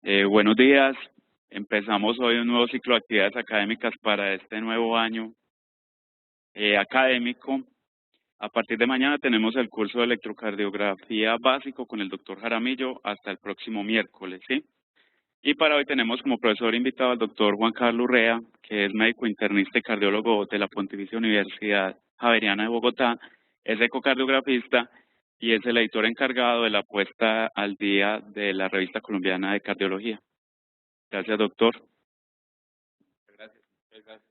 Buenos días. Empezamos hoy un nuevo ciclo de actividades académicas para este nuevo año académico. A partir de mañana tenemos el curso de electrocardiografía básico con el doctor Jaramillo hasta el próximo miércoles, ¿sí? Y para hoy tenemos como profesor invitado al doctor Juan Carlos Urrea, que es médico internista y cardiólogo de la Pontificia Universidad Javeriana de Bogotá, es ecocardiografista y es el editor encargado de la puesta al día de la Revista Colombiana de Cardiología. Gracias, doctor. Gracias. Gracias.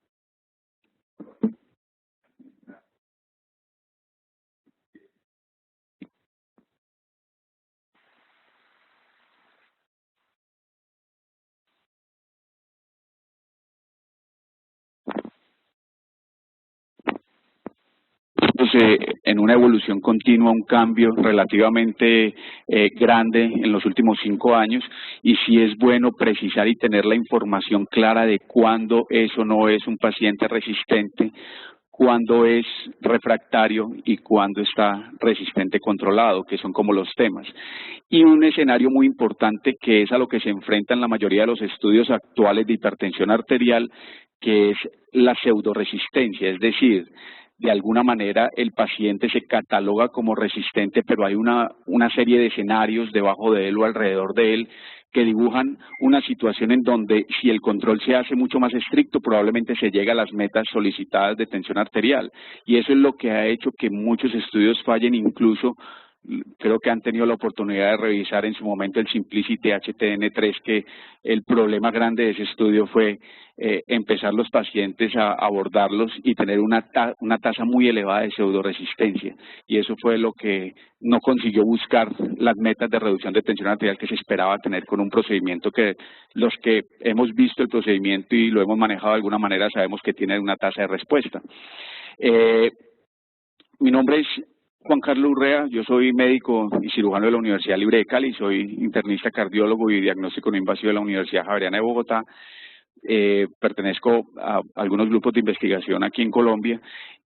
En una evolución continua, un cambio relativamente grande en los últimos 5 años, y sí es bueno precisar y tener la información clara de cuándo eso no es un paciente resistente, cuándo es refractario y cuándo está resistente controlado, que son como los temas. Y un escenario muy importante que es a lo que se enfrentan la mayoría de los estudios actuales de hipertensión arterial, que es la pseudoresistencia, es decir, de alguna manera el paciente se cataloga como resistente, pero hay una serie de escenarios debajo de él o alrededor de él que dibujan una situación en donde si el control se hace mucho más estricto, probablemente se llega a las metas solicitadas de tensión arterial. Y eso es lo que ha hecho que muchos estudios fallen, incluso creo que han tenido la oportunidad de revisar en su momento el Simplicity HTN3, que el problema grande de ese estudio fue empezar los pacientes a abordarlos y tener una tasa muy elevada de pseudoresistencia, y eso fue lo que no consiguió buscar las metas de reducción de tensión arterial que se esperaba tener con un procedimiento que los que hemos visto el procedimiento y lo hemos manejado de alguna manera sabemos que tiene una tasa de respuesta. Mi nombre es Juan Carlos Urrea, yo soy médico y cirujano de la Universidad Libre de Cali, soy internista cardiólogo y diagnóstico no invasivo de la Universidad Javeriana de Bogotá. Pertenezco a algunos grupos de investigación aquí en Colombia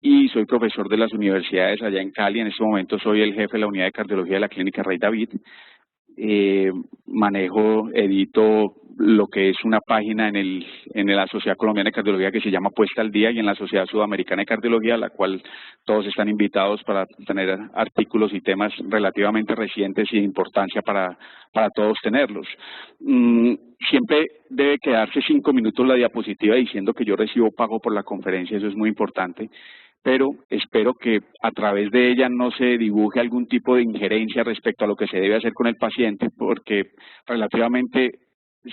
y soy profesor de las universidades allá en Cali. En este momento soy el jefe de la unidad de cardiología de la Clínica Rey David. Edito lo que es una página en la Sociedad Colombiana de Cardiología que se llama Puesta al Día, y en la Sociedad Sudamericana de Cardiología, a la cual todos están invitados para tener artículos y temas relativamente recientes y de importancia para todos tenerlos. Siempre debe quedarse 5 minutos la diapositiva diciendo que yo recibo pago por la conferencia, eso es muy importante, pero espero que a través de ella no se dibuje algún tipo de injerencia respecto a lo que se debe hacer con el paciente, porque relativamente,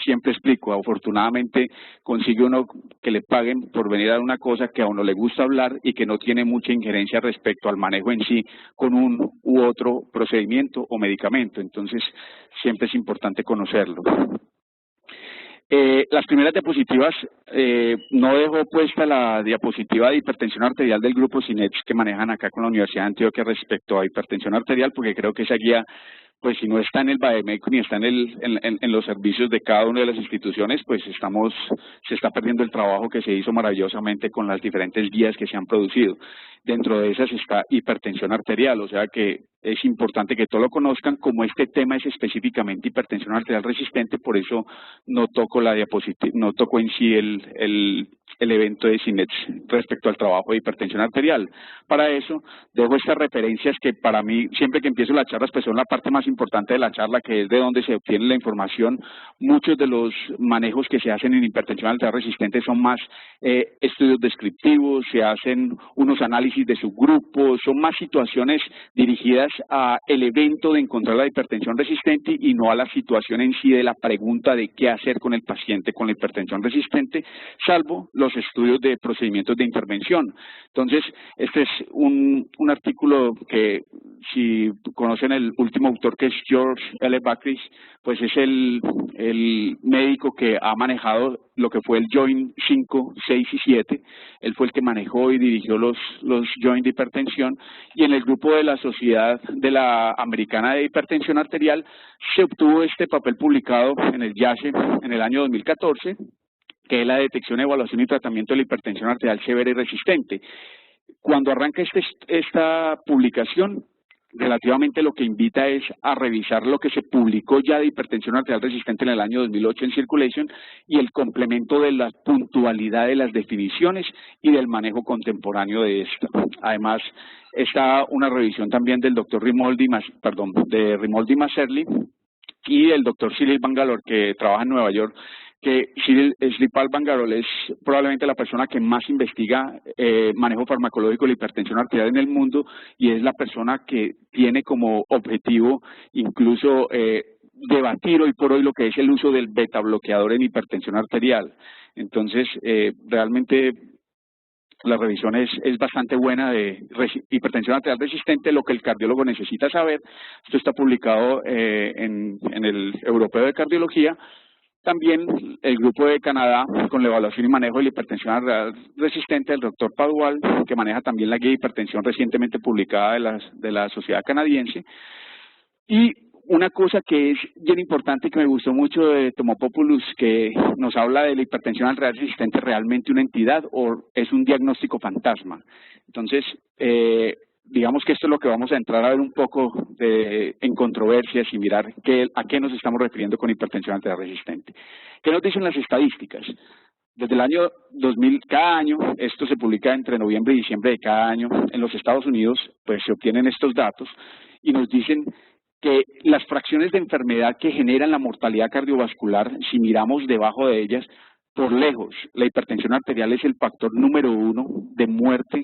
siempre explico, afortunadamente consigue uno que le paguen por venir a dar una cosa que a uno le gusta hablar y que no tiene mucha injerencia respecto al manejo en sí con un u otro procedimiento o medicamento. Entonces, siempre es importante conocerlo. Las primeras diapositivas, no dejo puesta la diapositiva de hipertensión arterial del grupo CINEX que manejan acá con la Universidad de Antioquia respecto a hipertensión arterial, porque creo que esa guía, pues si no está en el Bademecum ni está en los servicios de cada una de las instituciones, pues se está perdiendo el trabajo que se hizo maravillosamente con las diferentes guías que se han producido. Dentro de esas está hipertensión arterial, o sea que es importante que todos lo conozcan. Como este tema es específicamente hipertensión arterial resistente, por eso no toco la diapositiva, no toco en sí el evento de CINEX respecto al trabajo de hipertensión arterial. Para eso, dejo estas referencias que para mí, siempre que empiezo las charlas, pues son la parte más importante de la charla, que es de donde se obtiene la información. Muchos de los manejos que se hacen en hipertensión arterial resistente son más estudios descriptivos, se hacen unos análisis de subgrupos, son más situaciones dirigidas a el evento de encontrar la hipertensión resistente y no a la situación en sí de la pregunta de qué hacer con el paciente con la hipertensión resistente, salvo los estudios de procedimientos de intervención. Entonces, este es un artículo que, si conocen el último autor, que es George L. Bacris, pues es el médico que ha manejado lo que fue el Joint 5, 6 y 7. Él fue el que manejó y dirigió los Joint de hipertensión, y en el grupo de la Sociedad de la Americana de Hipertensión Arterial se obtuvo este papel publicado en el JASE en el año 2014, que es la detección, evaluación y tratamiento de la hipertensión arterial severa y resistente. Cuando arranca esta publicación, relativamente lo que invita es a revisar lo que se publicó ya de hipertensión arterial resistente en el año 2008 en Circulation y el complemento de la puntualidad de las definiciones y del manejo contemporáneo de esta. Además, está una revisión también del doctor Rimoldi Maserli y el doctor Cyril Bangalore, que trabaja en Nueva York, que Cyril Bangalore es probablemente la persona que más investiga manejo farmacológico de la hipertensión arterial en el mundo y es la persona que tiene como objetivo incluso debatir hoy por hoy lo que es el uso del beta bloqueador en hipertensión arterial. Entonces, realmente la revisión es bastante buena de hipertensión arterial resistente, lo que el cardiólogo necesita saber. Esto está publicado en el Europeo de Cardiología. También el grupo de Canadá con la evaluación y manejo de la hipertensión arterial resistente del doctor Padwal, que maneja también la guía de hipertensión recientemente publicada de la sociedad canadiense. Y una cosa que es bien importante que me gustó mucho de Tomopoulos, que nos habla de la hipertensión arterial resistente, ¿realmente una entidad o es un diagnóstico fantasma? Entonces, digamos que esto es lo que vamos a entrar a ver un poco en controversias y mirar a qué nos estamos refiriendo con hipertensión arterial resistente. ¿Qué nos dicen las estadísticas? Desde el año 2000, cada año, esto se publica entre noviembre y diciembre de cada año, en los Estados Unidos, pues se obtienen estos datos y nos dicen que las fracciones de enfermedad que generan la mortalidad cardiovascular, si miramos debajo de ellas, por lejos, la hipertensión arterial es el factor número 1 de muerte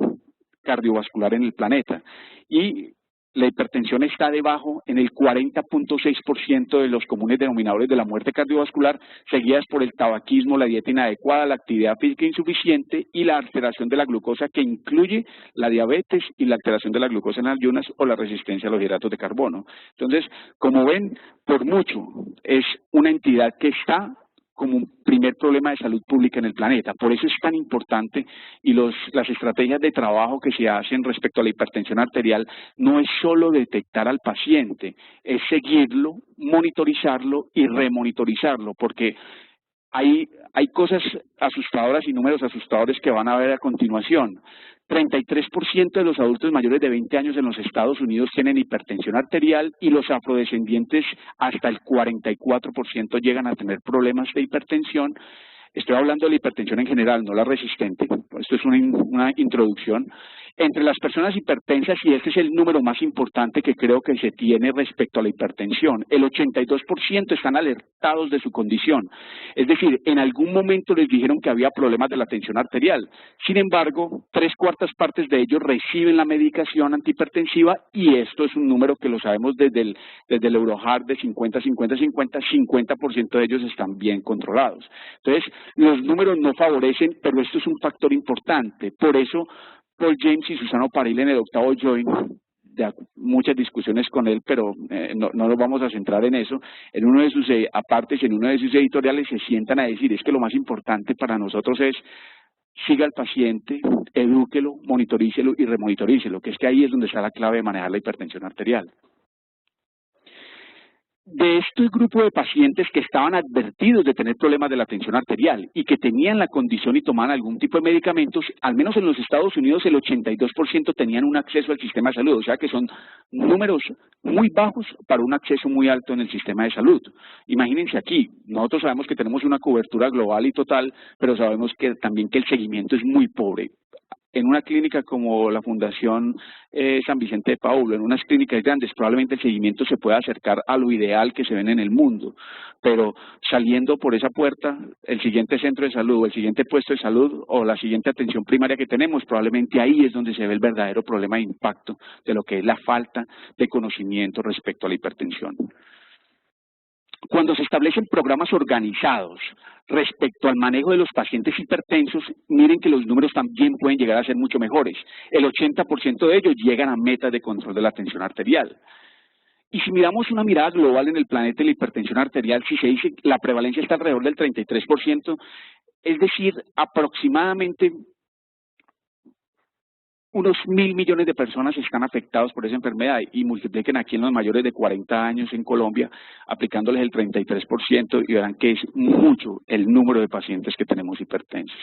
cardiovascular en el planeta. Y la hipertensión está debajo en el 40.6% de los comunes denominadores de la muerte cardiovascular, seguidas por el tabaquismo, la dieta inadecuada, la actividad física insuficiente y la alteración de la glucosa, que incluye la diabetes y la alteración de la glucosa en ayunas o la resistencia a los hidratos de carbono. Entonces, como ven, por mucho es una entidad que está como un primer problema de salud pública en el planeta. Por eso es tan importante y las estrategias de trabajo que se hacen respecto a la hipertensión arterial no es solo detectar al paciente, es seguirlo, monitorizarlo y remonitorizarlo, porque hay cosas asustadoras y números asustadores que van a ver a continuación. 33% de los adultos mayores de 20 años en los Estados Unidos tienen hipertensión arterial y los afrodescendientes hasta el 44% llegan a tener problemas de hipertensión. Estoy hablando de la hipertensión en general, no la resistente. Esto es una introducción. Entre las personas hipertensas, y este es el número más importante que creo que se tiene respecto a la hipertensión, el 82% están alertados de su condición. Es decir, en algún momento les dijeron que había problemas de la tensión arterial. Sin embargo, 3/4 partes de ellos reciben la medicación antihipertensiva y esto es un número que lo sabemos desde el Euroheart de 50-50-50, 50% de ellos están bien controlados. Entonces, los números no favorecen, pero esto es un factor importante. Por eso, Paul James y Susano Paril en el 8º Joint, muchas discusiones con él, pero no nos vamos a centrar en eso. En uno de sus apartes, en uno de sus editoriales se sientan a decir, es que lo más importante para nosotros es siga al paciente, edúquelo, monitorícelo y remonitorícelo, que es que ahí es donde está la clave de manejar la hipertensión arterial. De este grupo de pacientes que estaban advertidos de tener problemas de la tensión arterial y que tenían la condición y tomaban algún tipo de medicamentos, al menos en los Estados Unidos el 82% tenían un acceso al sistema de salud, o sea que son números muy bajos para un acceso muy alto en el sistema de salud. Imagínense aquí, nosotros sabemos que tenemos una cobertura global y total, pero sabemos que también que el seguimiento es muy pobre. En una clínica como la Fundación San Vicente de Paulo, en unas clínicas grandes, probablemente el seguimiento se pueda acercar a lo ideal que se ven en el mundo, pero saliendo por esa puerta, el siguiente centro de salud, o el siguiente puesto de salud, o la siguiente atención primaria que tenemos, probablemente ahí es donde se ve el verdadero problema de impacto de lo que es la falta de conocimiento respecto a la hipertensión. Cuando se establecen programas organizados respecto al manejo de los pacientes hipertensos, miren que los números también pueden llegar a ser mucho mejores. El 80% de ellos llegan a metas de control de la tensión arterial. Y si miramos una mirada global en el planeta de la hipertensión arterial, si se dice que la prevalencia está alrededor del 33%, es decir, aproximadamente unos 1.000 millones de personas están afectados por esa enfermedad y multipliquen aquí en los mayores de 40 años en Colombia, aplicándoles el 33% y verán que es mucho el número de pacientes que tenemos hipertensos.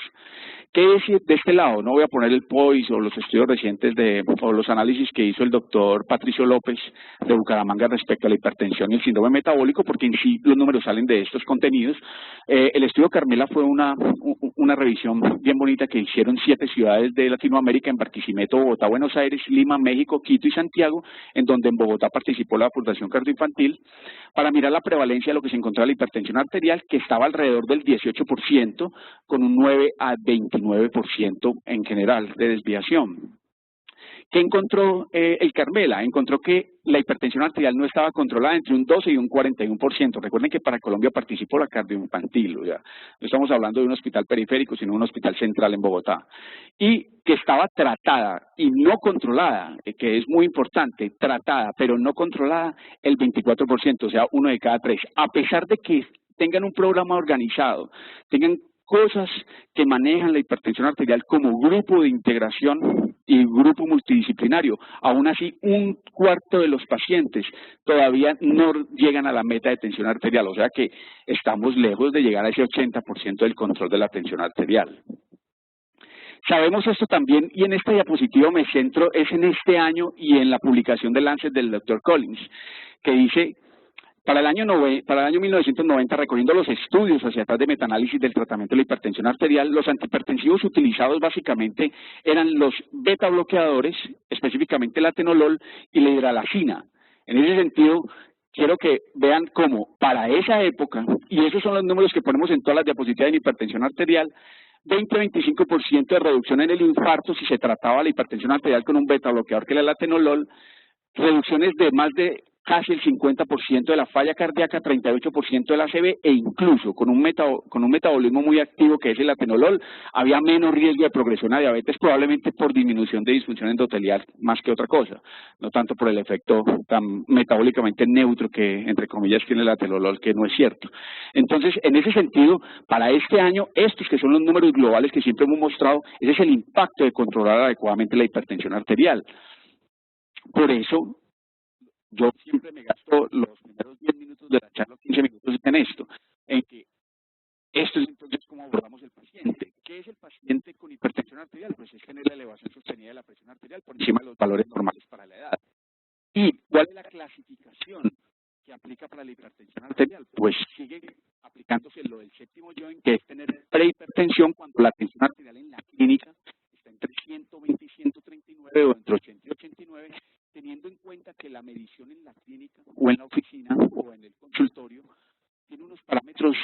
¿Qué decir de este lado? No voy a poner el POIS o los estudios recientes o los análisis que hizo el doctor Patricio López de Bucaramanga respecto a la hipertensión y el síndrome metabólico, porque en sí los números salen de estos contenidos. El estudio Carmela fue una revisión bien bonita que hicieron 7 ciudades de Latinoamérica, en Barquisimeto, Bogotá, Buenos Aires, Lima, México, Quito y Santiago, en donde en Bogotá participó la Fundación Cardioinfantil, para mirar la prevalencia de lo que se encontraba la hipertensión arterial, que estaba alrededor del 18%, con un 9 a 29% en general de desviación. ¿Qué encontró el Carmela? Encontró que la hipertensión arterial no estaba controlada entre un 12 y un 41%. Recuerden que para Colombia participó la cardioinfantil, o sea, no estamos hablando de un hospital periférico, sino un hospital central en Bogotá. Y que estaba tratada y no controlada, que es muy importante, tratada pero no controlada, el 24%, o sea, 1 de cada 3. A pesar de que tengan un programa organizado, tengan cosas que manejan la hipertensión arterial como grupo de integración y grupo multidisciplinario, aún así un cuarto de los pacientes todavía no llegan a la meta de tensión arterial, o sea que estamos lejos de llegar a ese 80% del control de la tensión arterial. Sabemos esto también, y en esta diapositiva me centro, es en este año y en la publicación del Lancet del Dr. Collins, que dice: para el año 1990, recogiendo los estudios hacia atrás de metaanálisis del tratamiento de la hipertensión arterial, los antihipertensivos utilizados básicamente eran los beta bloqueadores, específicamente el atenolol y la hidralazina. En ese sentido, quiero que vean cómo para esa época, y esos son los números que ponemos en todas las diapositivas de hipertensión arterial, 20-25% de reducción en el infarto si se trataba la hipertensión arterial con un beta bloqueador que era el atenolol, reducciones de más de casi el 50% de la falla cardíaca, 38% del ACV, e incluso con un metabolismo muy activo que es el atenolol, había menos riesgo de progresión a diabetes, probablemente por disminución de disfunción endotelial más que otra cosa, no tanto por el efecto tan metabólicamente neutro que, entre comillas, tiene el atenolol, que no es cierto. Entonces, en ese sentido, para este año, estos que son los números globales que siempre hemos mostrado, ese es el impacto de controlar adecuadamente la hipertensión arterial. Por eso, yo siempre me gasto los primeros 10 minutos de la charla, 15 minutos en esto, en que esto es entonces cómo abordamos el paciente. ¿Qué es el paciente con hipertensión arterial? Pues es tener la elevación sostenida de la presión arterial por encima de los valores normales para la edad. ¿Y cuál es la clasificación que aplica para la hipertensión arterial? Pues sigue aplicándose lo del séptimo joint, que es tener prehipertensión cuando la tensión arterial en la clínica está entre 120 y 139 o entre 80 y 89, teniendo en cuenta que la medición en la clínica o en la oficina o en el consultorio tiene unos parámetros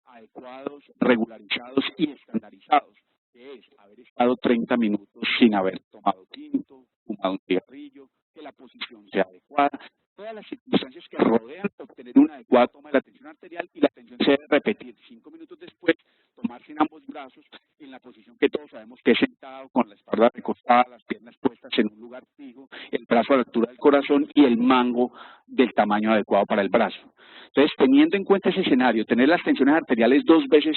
adecuados, regularizados y estandarizados, que es haber estado 30 minutos sin haber tomado tinto, fumado un cigarrillo, que la posición sea adecuada, todas las circunstancias que rodean obtener una adecuada toma de la tensión arterial, y la tensión se debe repetir 5 minutos después, tomarse en ambos brazos en la posición que todos sabemos que es sentado, con la espalda recostada, las piernas puestas en un lugar fijo, el brazo a la altura del corazón y el mango del tamaño adecuado para el brazo. Entonces, teniendo en cuenta ese escenario, tener las tensiones arteriales 2 veces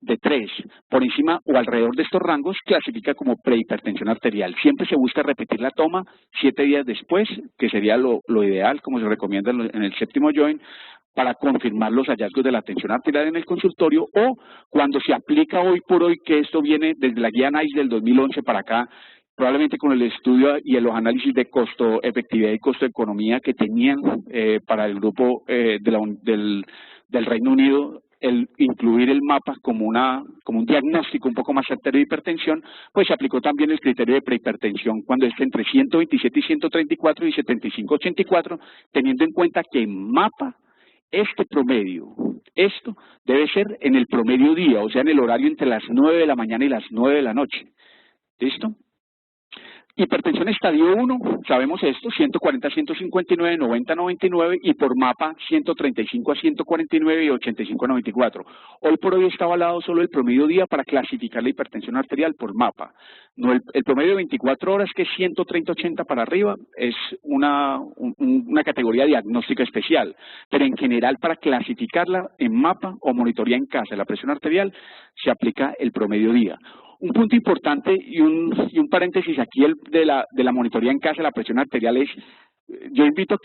de 3 por encima o alrededor de estos rangos clasifica como prehipertensión arterial. Siempre se busca repetir la toma 7 días después, que sería lo ideal, como se recomienda en el séptimo joint, para confirmar los hallazgos de la tensión arterial en el consultorio, o cuando se aplica hoy por hoy, que esto viene desde la guía NICE del 2011 para acá, probablemente con el estudio y los análisis de costo-efectividad y costo-economía que tenían para el grupo del Reino Unido, el incluir el mapa como un diagnóstico un poco más certero de hipertensión, pues se aplicó también el criterio de prehipertensión cuando es entre 127 y 134 y 75-84, teniendo en cuenta que en mapa este promedio, esto debe ser en el promedio día, o sea, en el horario entre las 9 de la mañana y las 9 de la noche. ¿Listo? Hipertensión estadio 1, sabemos esto, 140 a 159, 90 a 99, y por mapa 135 a 149 y 85 a 94. Hoy por hoy está avalado solo el promedio día para clasificar la hipertensión arterial por mapa. No, el promedio de 24 horas, que es 130-80 para arriba, es una categoría diagnóstica especial, pero en general para clasificarla en mapa o monitoría en casa, la presión arterial, se aplica el promedio día. Un punto importante y un paréntesis aquí de la monitoría en casa, la presión arterial es, yo invito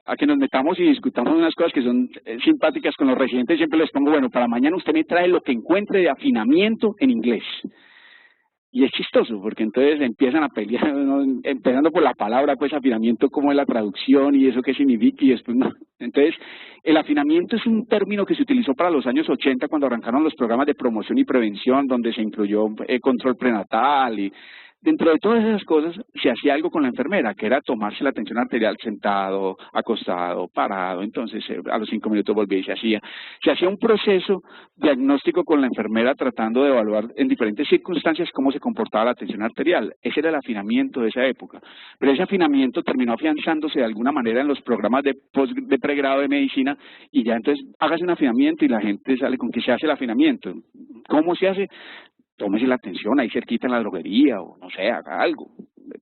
a que nos metamos y discutamos unas cosas que son simpáticas con los residentes. Siempre les pongo, bueno, para mañana usted me trae lo que encuentre de afinamiento en inglés. Y es chistoso, porque entonces empiezan a pelear, ¿no? Empezando por la palabra, pues afinamiento, cómo es la traducción y eso qué significa, y después no. Entonces, el afinamiento es un término que se utilizó para los años 80 cuando arrancaron los programas de promoción y prevención, donde se incluyó control prenatal y dentro de todas esas cosas se hacía algo con la enfermera, que era tomarse la tensión arterial sentado, acostado, parado. Entonces a los 5 minutos volvía y se hacía un proceso diagnóstico con la enfermera tratando de evaluar en diferentes circunstancias cómo se comportaba la tensión arterial. Ese era el afinamiento de esa época. Pero ese afinamiento terminó afianzándose de alguna manera en los programas de pregrado de medicina, y ya entonces hágase un afinamiento y la gente sale con que se hace el afinamiento. ¿Cómo se hace? Tómese la atención, ahí cerquita en la droguería, o no sé, haga algo.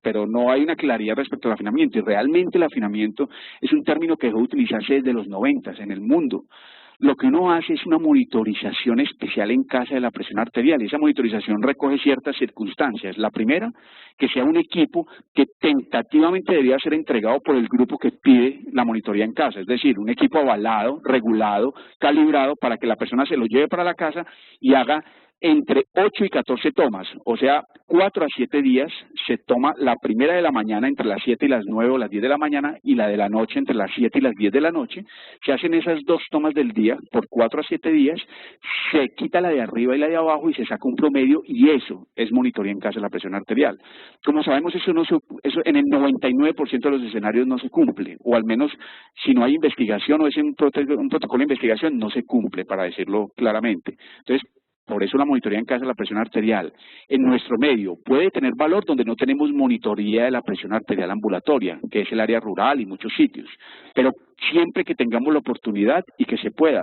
Pero no hay una claridad respecto al afinamiento, y realmente el afinamiento es un término que dejó de utilizarse desde los 90 en el mundo. Lo que uno hace es una monitorización especial en casa de la presión arterial, y esa monitorización recoge ciertas circunstancias. La primera, que sea un equipo que tentativamente debía ser entregado por el grupo que pide la monitoría en casa, es decir, un equipo avalado, regulado, calibrado, para que la persona se lo lleve para la casa y haga entre 8 y 14 tomas, o sea, 4 a 7 días se toma la primera de la mañana entre las 7 y las 9 o las 10 de la mañana, y la de la noche entre las 7 y las 10 de la noche. Se hacen esas 2 tomas del día por 4 a 7 días, se quita la de arriba y la de abajo y se saca un promedio, y eso es monitoría en casa de la presión arterial. Como sabemos, eso en el 99% de los escenarios no se cumple, o al menos si no hay investigación o es un protocolo de investigación, no se cumple, para decirlo claramente. Entonces, por eso la monitoría en casa de la presión arterial en nuestro medio puede tener valor donde no tenemos monitoría de la presión arterial ambulatoria, que es el área rural y muchos sitios. Pero siempre que tengamos la oportunidad y que se pueda,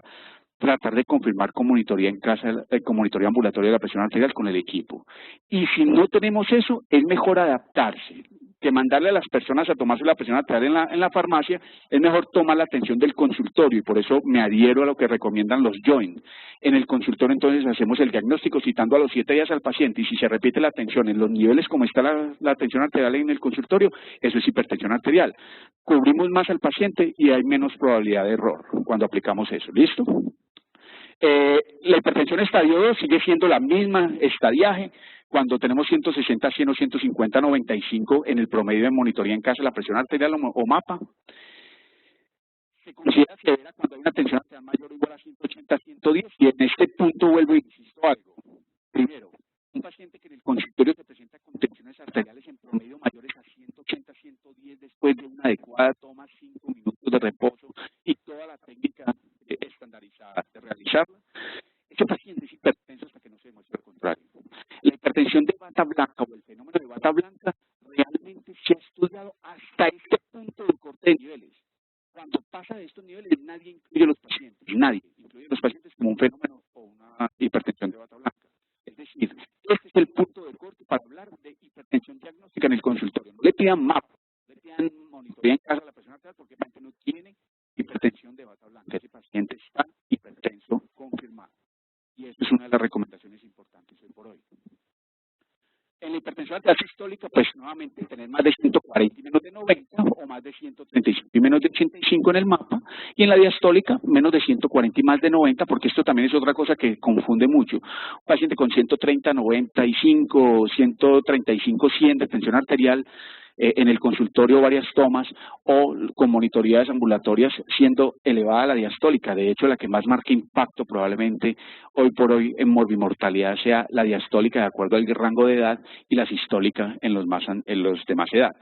tratar de confirmar con monitoría en casa, con monitoría ambulatoria de la presión arterial con el equipo. Y si no tenemos eso, es mejor adaptarse, que mandarle a las personas a tomarse la presión arterial en la farmacia. Es mejor tomar la atención del consultorio, y por eso me adhiero a lo que recomiendan los joint. En el consultorio entonces hacemos el diagnóstico citando a los 7 días al paciente, y si se repite la atención en los niveles como está la tensión arterial en el consultorio, eso es hipertensión arterial. Cubrimos más al paciente y hay menos probabilidad de error cuando aplicamos eso. ¿Listo? La hipertensión estadio 2 sigue siendo la misma estadiaje. Cuando tenemos 160, 100 o 150, 95 en el promedio de monitoría en casa de la presión arterial o mapa. Se considera severa cuando hay una tensión arterial mayor o igual a 180, 110, y en este punto vuelvo y insisto algo. Primero, un paciente que en el consultorio se presenta con tensiones arteriales en promedio mayores a 180, 110 después de una adecuada toma, 5 minutos de reposo y toda la técnica estandarizada de realizarla, ese paciente es hipertenso hasta que no se demuestre lo contrario. La hipertensión de bata blanca o el fenómeno de bata blanca realmente se ha estudiado hasta este punto del corte de niveles. Cuando pasa de estos niveles, nadie incluye a los pacientes, nadie incluye a los pacientes como un fenómeno o una hipertensión de bata blanca. Es decir, este es el punto de corte para hablar de hipertensión diagnóstica en el consultorio. No le pidan mapa, no le pidan monitoría en casa a la persona arterial, porque el paciente no tiene hipertensión de bata blanca. Ese paciente está hipertenso confirmado. Y eso es una de las recomendaciones importantes hoy por hoy. En la hipertensión arterial sistólica, pues nuevamente tener más de 140 y menos de 90, o más de 135 y menos de 85 en el mapa, y en la diastólica menos de 140 y más de 90, porque esto también es otra cosa que confunde mucho. Un paciente con 130, 95, 135, 100 de tensión arterial en el consultorio varias tomas, o con monitorías ambulatorias siendo elevada la diastólica. De hecho, la que más marca impacto probablemente hoy por hoy en morbimortalidad sea la diastólica de acuerdo al rango de edad, y la sistólica en los de más edad.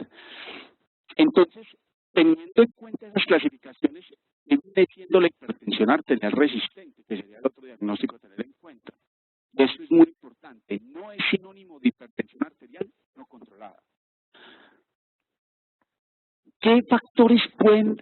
Entonces, teniendo en cuenta esas clasificaciones, viene siendo la hipertensión arterial resistente, que sería el otro diagnóstico a tener en cuenta. Y esto es muy importante, no es sinónimo de hipertensión arterial no controlada. ¿Qué factores pueden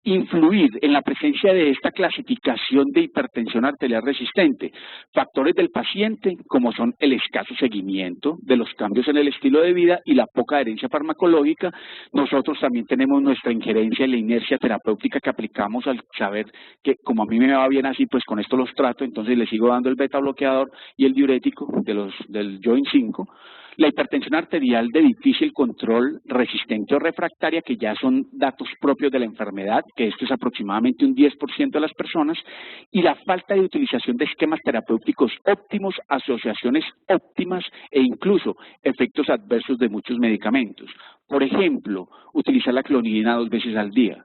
influir en la presencia de esta clasificación de hipertensión arterial resistente? Factores del paciente, como son el escaso seguimiento de los cambios en el estilo de vida y la poca adherencia farmacológica. Nosotros también tenemos nuestra injerencia en la inercia terapéutica que aplicamos al saber que como a mí me va bien así, pues con esto los trato, entonces le sigo dando el beta bloqueador y el diurético del Joint 5. La hipertensión arterial de difícil control, resistente o refractaria, que ya son datos propios de la enfermedad, que esto es aproximadamente un 10% de las personas, y la falta de utilización de esquemas terapéuticos óptimos, asociaciones óptimas e incluso efectos adversos de muchos medicamentos. Por ejemplo, utilizar la clonidina 2 veces al día.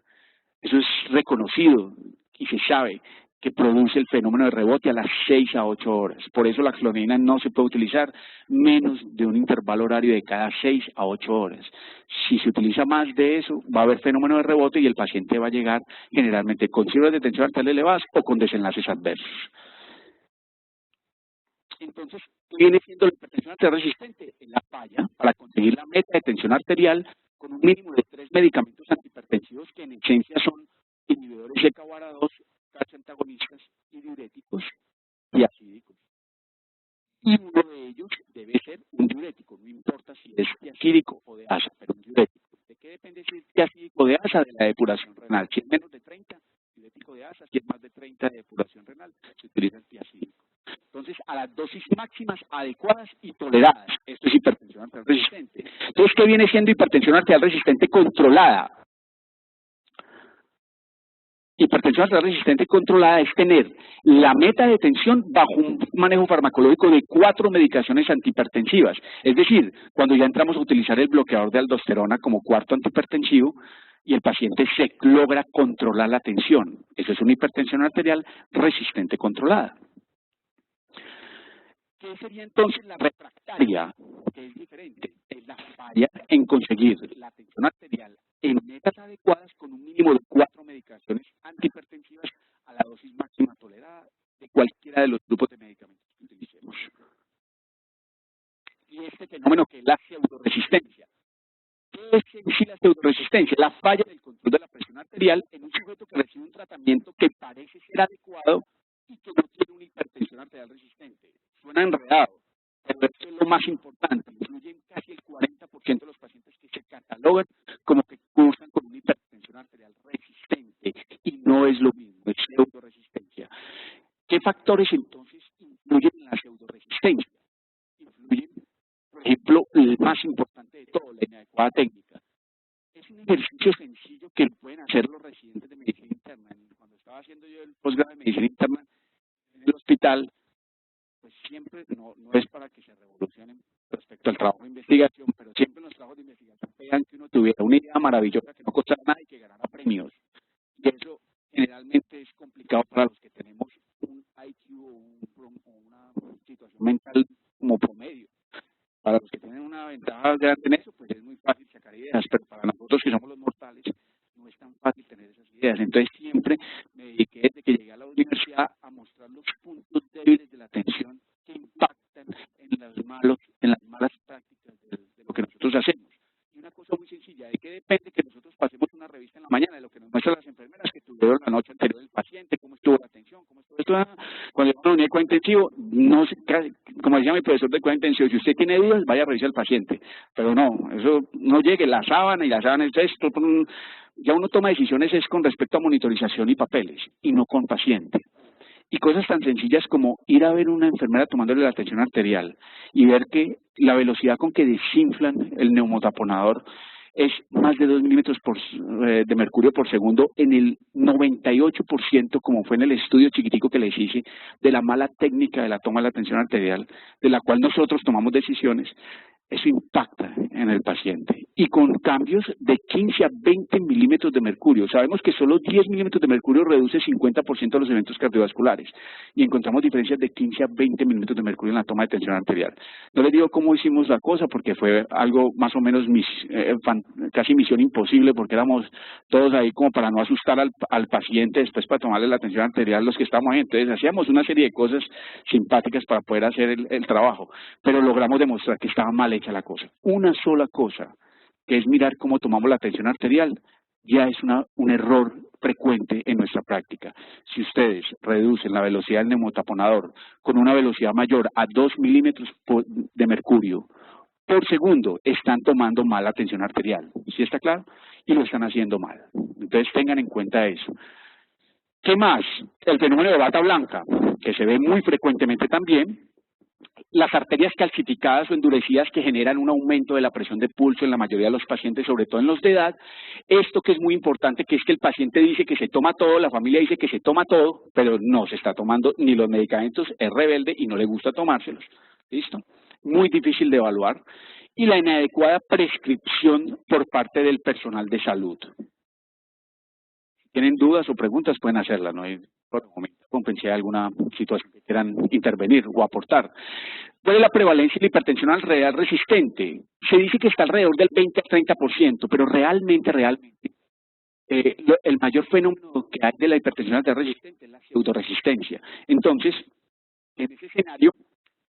Eso es reconocido y se sabe que produce el fenómeno de rebote a las 6 a 8 horas. Por eso la clonidina no se puede utilizar menos de un intervalo horario de cada 6 a 8 horas. Si se utiliza más de eso, va a haber fenómeno de rebote y el paciente va a llegar generalmente con cifras de tensión arterial elevadas o con desenlaces adversos. Entonces, ¿qué viene siendo la hipertensión arterial resistente? Es la falla para conseguir la meta de tensión arterial con un mínimo de 3 medicamentos antihipertensivos que en esencia son inhibidores de CAWARA2, antagonistas y diuréticos y acídicos. Y uno de ellos debe ser un diurético, no importa si es acídico o de asa, pero un diurético. ¿De qué depende si es acídico o de asa? De la depuración renal. Si es menos de 30, diurético de asa; si es más de 30 de depuración renal, se utiliza antiacídico. Entonces, a las dosis máximas adecuadas y toleradas, esto es hipertensión arterial resistente. Entonces, ¿qué viene siendo hipertensión arterial resistente controlada? Hipertensión arterial resistente controlada es tener la meta de tensión bajo un manejo farmacológico de 4 medicaciones antihipertensivas. Es decir, cuando ya entramos a utilizar el bloqueador de aldosterona como cuarto antihipertensivo y el paciente se logra controlar la tensión. Eso es una hipertensión arterial resistente controlada. ¿Qué sería entonces la refractaria? Que es diferente, es la falla en conseguir la tensión arterial en metas adecuadas con un mínimo de 4 medicaciones antihipertensivas a la dosis máxima tolerada de cualquiera de los grupos de medicamentos que utilicemos. Y este fenómeno que es la pseudoresistencia. ¿Qué es en sí la pseudoresistencia? La falla del control de la presión arterial en un sujeto que recibe un tratamiento que parece ser adecuado y que no tiene una hipertensión arterial resistente. Suena enredado, pero esto es lo más importante. Incluyen casi el 40% de los pacientes que se catalogan como que cursan con una hipertensión arterial resistente, y no es lo mismo, es pseudoresistencia. ¿Qué factores entonces influyen en la pseudoresistencia? Influyen, por ejemplo, el más importante de todo, la inadecuada técnica. Es un ejercicio sencillo que pueden hacer los residentes de medicina interna. Cuando estaba haciendo yo el posgrado de medicina interna en el hospital, pues siempre, no es para que se revolucionen respecto al trabajo de investigación, pero siempre en los trabajos de investigación pedían que uno tuviera una idea maravillosa que no costara nada y que ganara premios. Y eso generalmente es complicado para los que tenemos un IQ o una situación mental como promedio. Para los que tienen una ventaja grande en eso, pues es muy fácil sacar ideas, pero para nosotros que somos los mortales, no es tan fácil tener esas ideas. Entonces siempre me dediqué desde que llegué a la universidad a mostrar los puntos débiles de la atención que impactan en las malas prácticas de lo que nosotros hacemos. Y una cosa muy sencilla, ¿de qué depende que nosotros pasemos una revista en la mañana? De lo que nos muestran las enfermeras que tuvieron la noche anterior del paciente, cómo estuvo la atención, cómo estuvo esto. Cuando yo me uní a cuidado intensivo, no sé, como decía mi profesor de cuidado intensivo, si usted tiene dudas, vaya a revisar al paciente. Pero no, eso no llegue, la sábana es esto. Ya uno toma decisiones es con respecto a monitorización y papeles, y no con paciente. Y cosas tan sencillas como ir a ver a una enfermera tomándole la tensión arterial y ver que la velocidad con que desinflan el neumotaponador es más de 2 milímetros de mercurio por segundo en el 98%, como fue en el estudio chiquitico que les hice, de la mala técnica de la toma de la tensión arterial, de la cual nosotros tomamos decisiones. Eso impacta en el paciente. Y con cambios de 15 a 20 milímetros de mercurio. Sabemos que solo 10 milímetros de mercurio reduce 50% de los eventos cardiovasculares. Y encontramos diferencias de 15 a 20 milímetros de mercurio en la toma de tensión arterial. No les digo cómo hicimos la cosa, porque fue algo más o menos casi misión imposible, porque éramos todos ahí como para no asustar al paciente después para tomarle la tensión arterial los que estábamos ahí. Entonces hacíamos una serie de cosas simpáticas para poder hacer el trabajo. Pero logramos demostrar que estaba mal hecha la cosa. Una sola cosa, que es mirar cómo tomamos la tensión arterial, ya es un error frecuente en nuestra práctica. Si ustedes reducen la velocidad del neumotaponador con una velocidad mayor a 2 milímetros de mercurio por segundo, están tomando mala tensión arterial. ¿Sí está claro? Y lo están haciendo mal. Entonces tengan en cuenta eso. ¿Qué más? El fenómeno de bata blanca, que se ve muy frecuentemente también. Las arterias calcificadas o endurecidas que generan un aumento de la presión de pulso en la mayoría de los pacientes, sobre todo en los de edad. Esto que es muy importante, que es que el paciente dice que se toma todo, la familia dice que se toma todo, pero no se está tomando ni los medicamentos, es rebelde y no le gusta tomárselos. ¿Listo? Muy difícil de evaluar. Y la inadecuada prescripción por parte del personal de salud. Si tienen dudas o preguntas, pueden hacerlas, ¿no? Por el momento, si hay alguna situación que quieran intervenir o aportar. ¿Cuál es la prevalencia de la hipertensión arterial resistente? Se dice que está alrededor del 20 al 30%, pero realmente, el mayor fenómeno que hay de la hipertensión arterial resistente es la pseudoresistencia. Entonces, en ese escenario,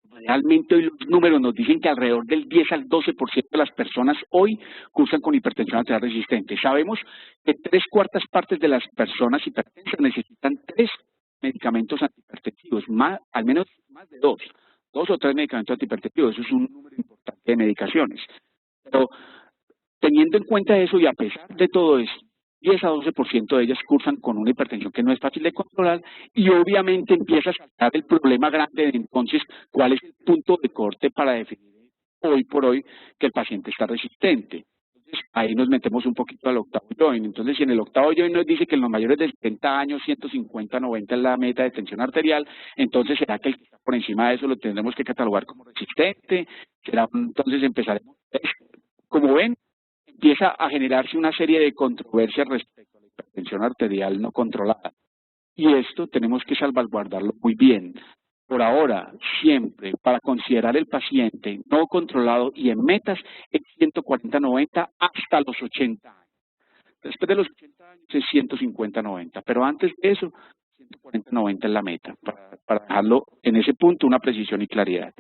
realmente hoy los números nos dicen que alrededor del 10 al 12% de las personas hoy cursan con hipertensión arterial resistente. Sabemos que 3/4 partes de las personas hipertensas necesitan 3 medicamentos antihipertensivos, al menos más de 2 o 3 medicamentos antihipertensivos. Eso es un número importante de medicaciones. Pero teniendo en cuenta eso y a pesar de todo eso, 10 a 12% de ellas cursan con una hipertensión que no es fácil de controlar y obviamente empieza a saltar el problema grande de entonces cuál es el punto de corte para definir hoy por hoy que el paciente está resistente. Entonces ahí nos metemos un poquito al octavo joint. Entonces si en el octavo joint nos dice que en los mayores de 70 años 150 90 es la meta de tensión arterial, entonces será que el que está por encima de eso lo tendremos que catalogar como resistente. Entonces empezaremos, como ven, empieza a generarse una serie de controversias respecto a la hipertensión arterial no controlada. Y esto tenemos que salvaguardarlo muy bien. Por ahora, siempre, para considerar el paciente no controlado y en metas, es 140-90 hasta los 80 años. Después de los 80 años es 150-90, pero antes de eso, 140-90 es la meta, para dejarlo en ese punto una precisión y claridad.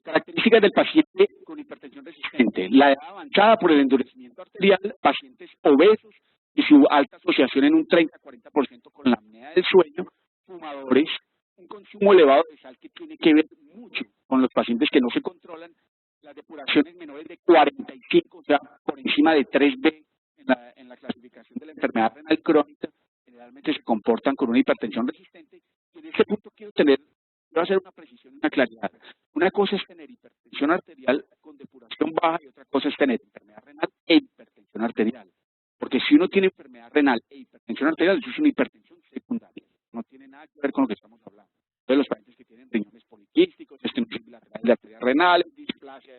Características del paciente con hipertensión resistente. La edad avanzada por el endurecimiento arterial, pacientes obesos y su alta asociación en un 30-40% con la apnea del sueño, fumadores, un consumo elevado de sal que tiene que ver mucho con los pacientes que no se controlan, las depuraciones menores de 45, o sea, por encima de 3B en la clasificación de la enfermedad renal crónica, generalmente se comportan con una hipertensión resistente. Y en este punto quiero hacer una precisión y una claridad. Una cosa es tener hipertensión arterial con depuración baja y otra cosa es tener enfermedad renal e hipertensión arterial. Porque si uno tiene enfermedad renal e hipertensión arterial, eso es una hipertensión secundaria. No tiene nada que ver con lo que estamos hablando. Entonces, los pacientes que tienen riñones poliquísticos, estenosis bilateral de arterias renales, displasia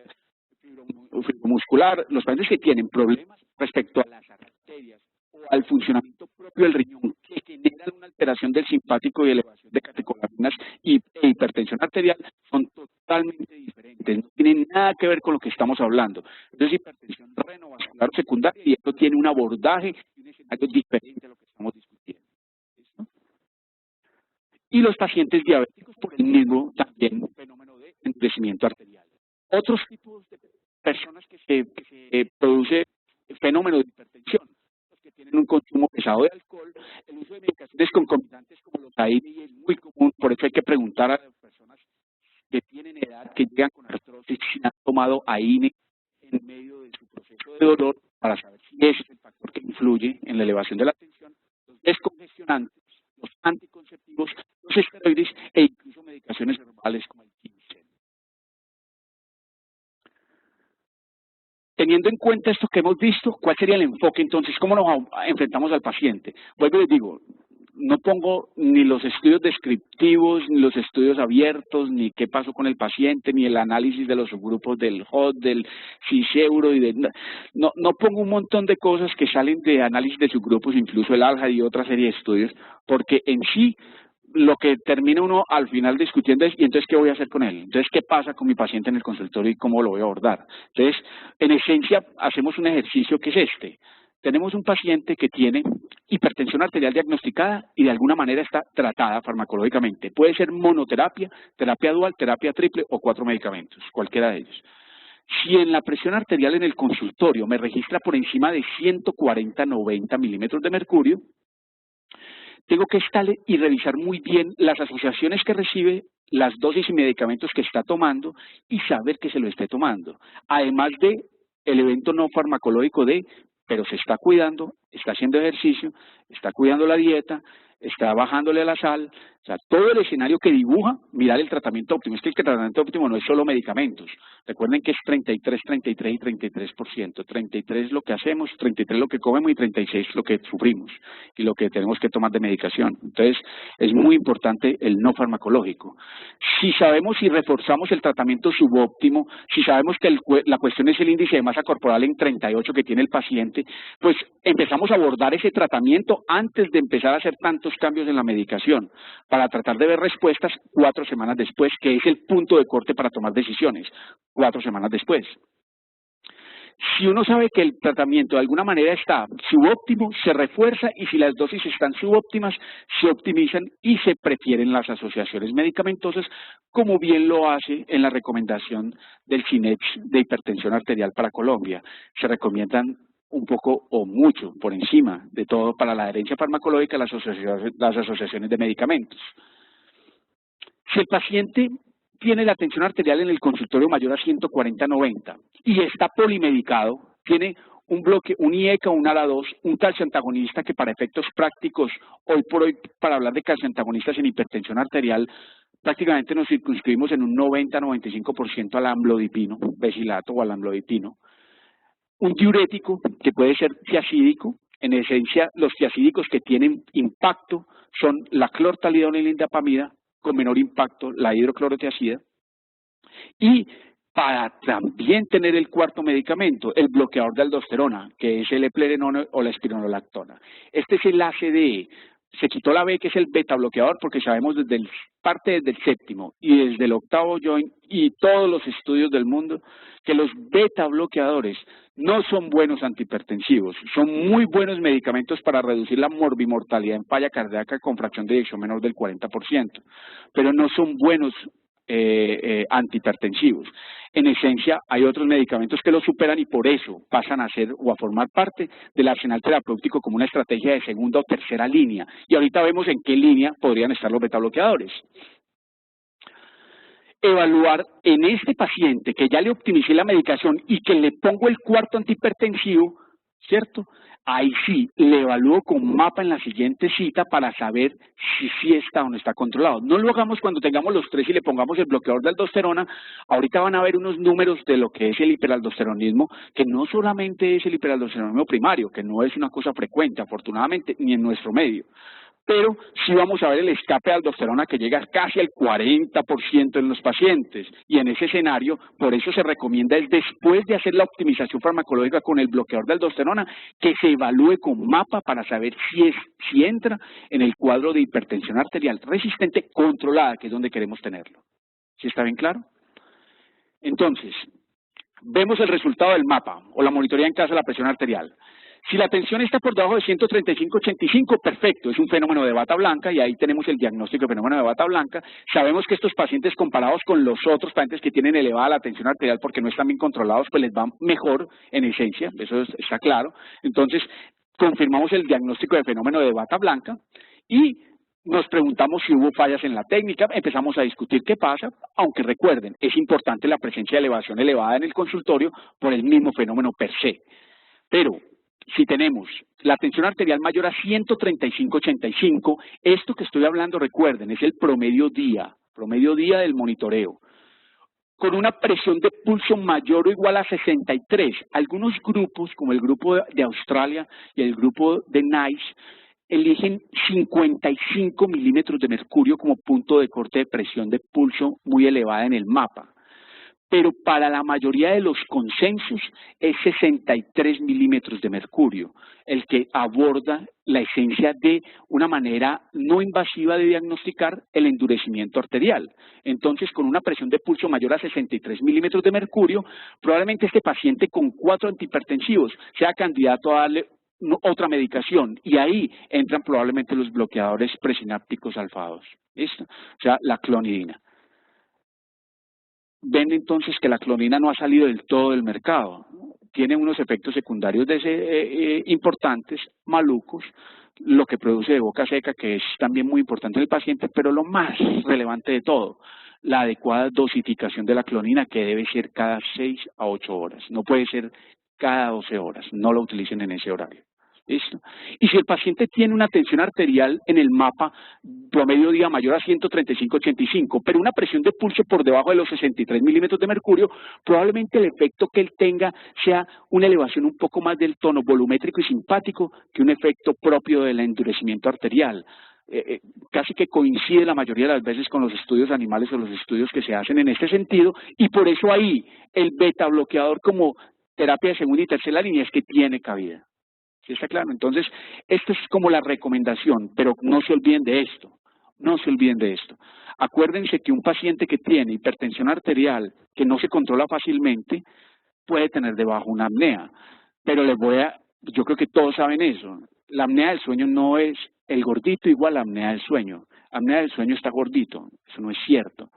fibromuscular, los pacientes que tienen problemas respecto a las arterias o al funcionamiento propio del riñón que generan una alteración del simpático y elevación de catecolaminas e hipertensión arterial son totalmente diferentes, no tienen nada que ver con lo que estamos hablando. Entonces, hipertensión renovascular secundaria y esto tiene un abordaje y un escenario diferente a lo que estamos discutiendo. ¿Listo? Y los pacientes diabéticos por el mismo también fenómeno de endurecimiento arterial. Otros tipos de personas que se produce fenómeno de hipertensión, los que tienen un consumo pesado de alcohol, el uso de medicaciones concomitantes como los AINE es muy común, por eso hay que preguntar a las personas que tienen edad, que llegan con artrosis, si han tomado AINE en medio de su proceso de dolor, para saber si ese es el factor que influye en la elevación de la tensión, los descongestionantes, los anticonceptivos, los esteroides e incluso medicaciones herbales como el ginseng. Teniendo en cuenta esto que hemos visto, ¿cuál sería el enfoque entonces? ¿Cómo nos enfrentamos al paciente? Vuelvo y les digo, no pongo ni los estudios descriptivos, ni los estudios abiertos, ni qué pasó con el paciente, ni el análisis de los subgrupos del HOT, del CISEURO, no pongo un montón de cosas que salen de análisis de subgrupos, incluso el ALJA y otra serie de estudios, porque en sí lo que termina uno al final discutiendo es, ¿y entonces qué voy a hacer con él? Entonces, ¿qué pasa con mi paciente en el consultorio y cómo lo voy a abordar? Entonces, en esencia, hacemos un ejercicio que es este. Tenemos un paciente que tiene hipertensión arterial diagnosticada y de alguna manera está tratada farmacológicamente. Puede ser monoterapia, terapia dual, terapia triple o 4 medicamentos, cualquiera de ellos. Si en la presión arterial en el consultorio me registra por encima de 140-90 milímetros de mercurio, tengo que estar y revisar muy bien las asociaciones que recibe, las dosis y medicamentos que está tomando y saber que se lo esté tomando. Además de el evento no farmacológico pero se está cuidando, está haciendo ejercicio, está cuidando la dieta, está bajándole a la sal, o sea, todo el escenario que dibuja, mirar el tratamiento óptimo. Es que el tratamiento óptimo no es solo medicamentos. Recuerden que es 33, 33 y 33%. 33 lo que hacemos, 33 lo que comemos y 36 lo que sufrimos y lo que tenemos que tomar de medicación. Entonces, es muy importante el no farmacológico. Si sabemos y reforzamos el tratamiento subóptimo, si sabemos que la cuestión es el índice de masa corporal en 38 que tiene el paciente, pues empezamos a abordar ese tratamiento antes de empezar a hacer tantos cambios en la medicación, para tratar de ver respuestas 4 semanas después, que es el punto de corte para tomar decisiones, 4 semanas después. Si uno sabe que el tratamiento de alguna manera está subóptimo, se refuerza, y si las dosis están subóptimas, se optimizan y se prefieren las asociaciones medicamentosas, como bien lo hace en la recomendación del CINEPS de hipertensión arterial para Colombia. Se recomiendan un poco o mucho por encima de todo para la adherencia farmacológica las asociaciones de medicamentos. Si el paciente tiene la tensión arterial en el consultorio mayor a 140-90 y está polimedicado, tiene un bloque, un IECA, un ARA2, un calcio antagonista que para efectos prácticos, hoy por hoy, para hablar de calcio antagonistas en hipertensión arterial, prácticamente nos circunscribimos en un 90-95% al amlodipino, besilato o al amlodipino. Un diurético que puede ser tiacídico, en esencia los tiacídicos que tienen impacto son la clortalidona y la indapamida, con menor impacto la hidroclorotiazida, y para también tener el cuarto medicamento, el bloqueador de aldosterona, que es el eplerenona o la espironolactona. Este es el ACDE. Se quitó la B, que es el beta bloqueador, porque sabemos parte desde el séptimo y desde el octavo joint y todos los estudios del mundo que los beta bloqueadores no son buenos antihipertensivos, son muy buenos medicamentos para reducir la morbimortalidad en falla cardíaca con fracción de eyección menor del 40%, pero no son buenos antihipertensivos. En esencia, hay otros medicamentos que los superan y por eso pasan a ser o a formar parte del arsenal terapéutico como una estrategia de segunda o tercera línea. Y ahorita vemos en qué línea podrían estar los betabloqueadores. Evaluar en este paciente que ya le optimicé la medicación y que le pongo el cuarto antihipertensivo, ¿cierto? Ahí sí, le evalúo con mapa en la siguiente cita para saber si sí está o no está controlado. No lo hagamos cuando tengamos los 3 y le pongamos el bloqueador de aldosterona. Ahorita van a ver unos números de lo que es el hiperaldosteronismo, que no solamente es el hiperaldosteronismo primario, que no es una cosa frecuente, afortunadamente, ni en nuestro medio. Pero sí vamos a ver el escape de aldosterona que llega casi al 40% en los pacientes. Y en ese escenario, por eso se recomienda es después de hacer la optimización farmacológica con el bloqueador de aldosterona, que se evalúe con mapa para saber si entra en el cuadro de hipertensión arterial resistente controlada, que es donde queremos tenerlo. ¿Sí está bien claro? Entonces, vemos el resultado del mapa o la monitoría en casa de la presión arterial. Si la tensión está por debajo de 135-85, perfecto, es un fenómeno de bata blanca y ahí tenemos el diagnóstico de fenómeno de bata blanca. Sabemos que estos pacientes comparados con los otros pacientes que tienen elevada la tensión arterial porque no están bien controlados, pues les va mejor en esencia, eso está claro. Entonces, confirmamos el diagnóstico de fenómeno de bata blanca y nos preguntamos si hubo fallas en la técnica, empezamos a discutir qué pasa, aunque recuerden, es importante la presencia de elevación elevada en el consultorio por el mismo fenómeno per se. Pero si tenemos la tensión arterial mayor a 135-85, esto que estoy hablando, recuerden, es el promedio día del monitoreo, con una presión de pulso mayor o igual a 63. Algunos grupos, como el grupo de Australia y el grupo de NICE, eligen 55 milímetros de mercurio como punto de corte de presión de pulso muy elevada en el mapa. Pero para la mayoría de los consensos es 63 milímetros de mercurio, el que aborda la esencia de una manera no invasiva de diagnosticar el endurecimiento arterial. Entonces, con una presión de pulso mayor a 63 milímetros de mercurio, probablemente este paciente con 4 antihipertensivos sea candidato a darle otra medicación, y ahí entran probablemente los bloqueadores presinápticos alfa 2, ¿listo? O sea, la clonidina. ven entonces que la clonina no ha salido del todo del mercado. Tiene unos efectos secundarios importantes, malucos, lo que produce de boca seca, que es también muy importante en el paciente, pero lo más relevante de todo, la adecuada dosificación de la clonina, que debe ser cada 6 a 8 horas, no puede ser cada 12 horas, no lo utilicen en ese horario. ¿Listo? Y si el paciente tiene una tensión arterial en el mapa promedio día mayor a 135/85, pero una presión de pulso por debajo de los 63 milímetros de mercurio, probablemente el efecto que él tenga sea una elevación un poco más del tono volumétrico y simpático que un efecto propio del endurecimiento arterial. Casi que coincide la mayoría de las veces con los estudios animales o los estudios que se hacen en este sentido, y por eso ahí el beta bloqueador como terapia de segunda y tercera línea es que tiene cabida. ¿Sí está claro? Entonces, esto es como la recomendación, pero no se olviden de esto, no se olviden de esto. Acuérdense que un paciente que tiene hipertensión arterial, que no se controla fácilmente, puede tener debajo una apnea, pero yo creo que todos saben eso, la apnea del sueño no es el gordito igual a la apnea del sueño, la apnea del sueño está gordito, eso no es cierto.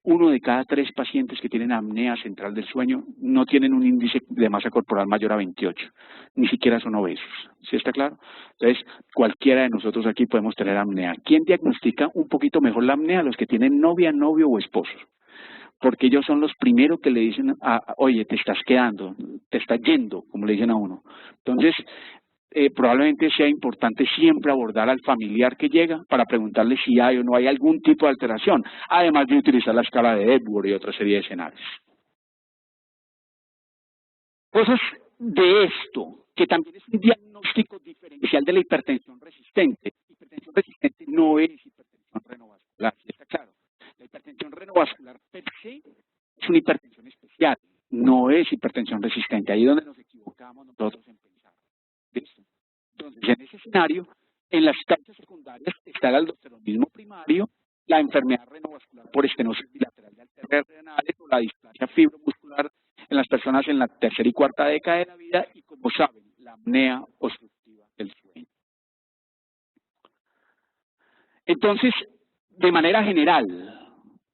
1 de cada 3 pacientes que tienen apnea central del sueño no tienen un índice de masa corporal mayor a 28, ni siquiera son obesos, ¿sí está claro? Entonces, cualquiera de nosotros aquí podemos tener apnea. ¿Quién diagnostica un poquito mejor la apnea? Los que tienen novia, novio o esposo, porque ellos son los primeros que le dicen, oye, te estás quedando, te estás yendo, como le dicen a uno. Entonces, probablemente sea importante siempre abordar al familiar que llega para preguntarle si hay o no hay algún tipo de alteración, además de utilizar la escala de Epworth y otra serie de escenarios. Cosas de esto, que también es un diagnóstico diferencial de la hipertensión resistente. Hipertensión resistente no es hipertensión renovascular, ¿está claro? La hipertensión renovascular per se es una hipertensión especial, no es hipertensión resistente. Ahí es donde nos equivocamos nosotros en pensar. ¿Listo? Entonces, en ese escenario, en las causas secundarias está el aldosteronismo primario, la enfermedad renovascular por estenosis bilateral de arterias renales o la displasia fibromuscular en las personas en la tercera y cuarta década de la vida y, como saben, la apnea obstructiva del sueño. Entonces, de manera general,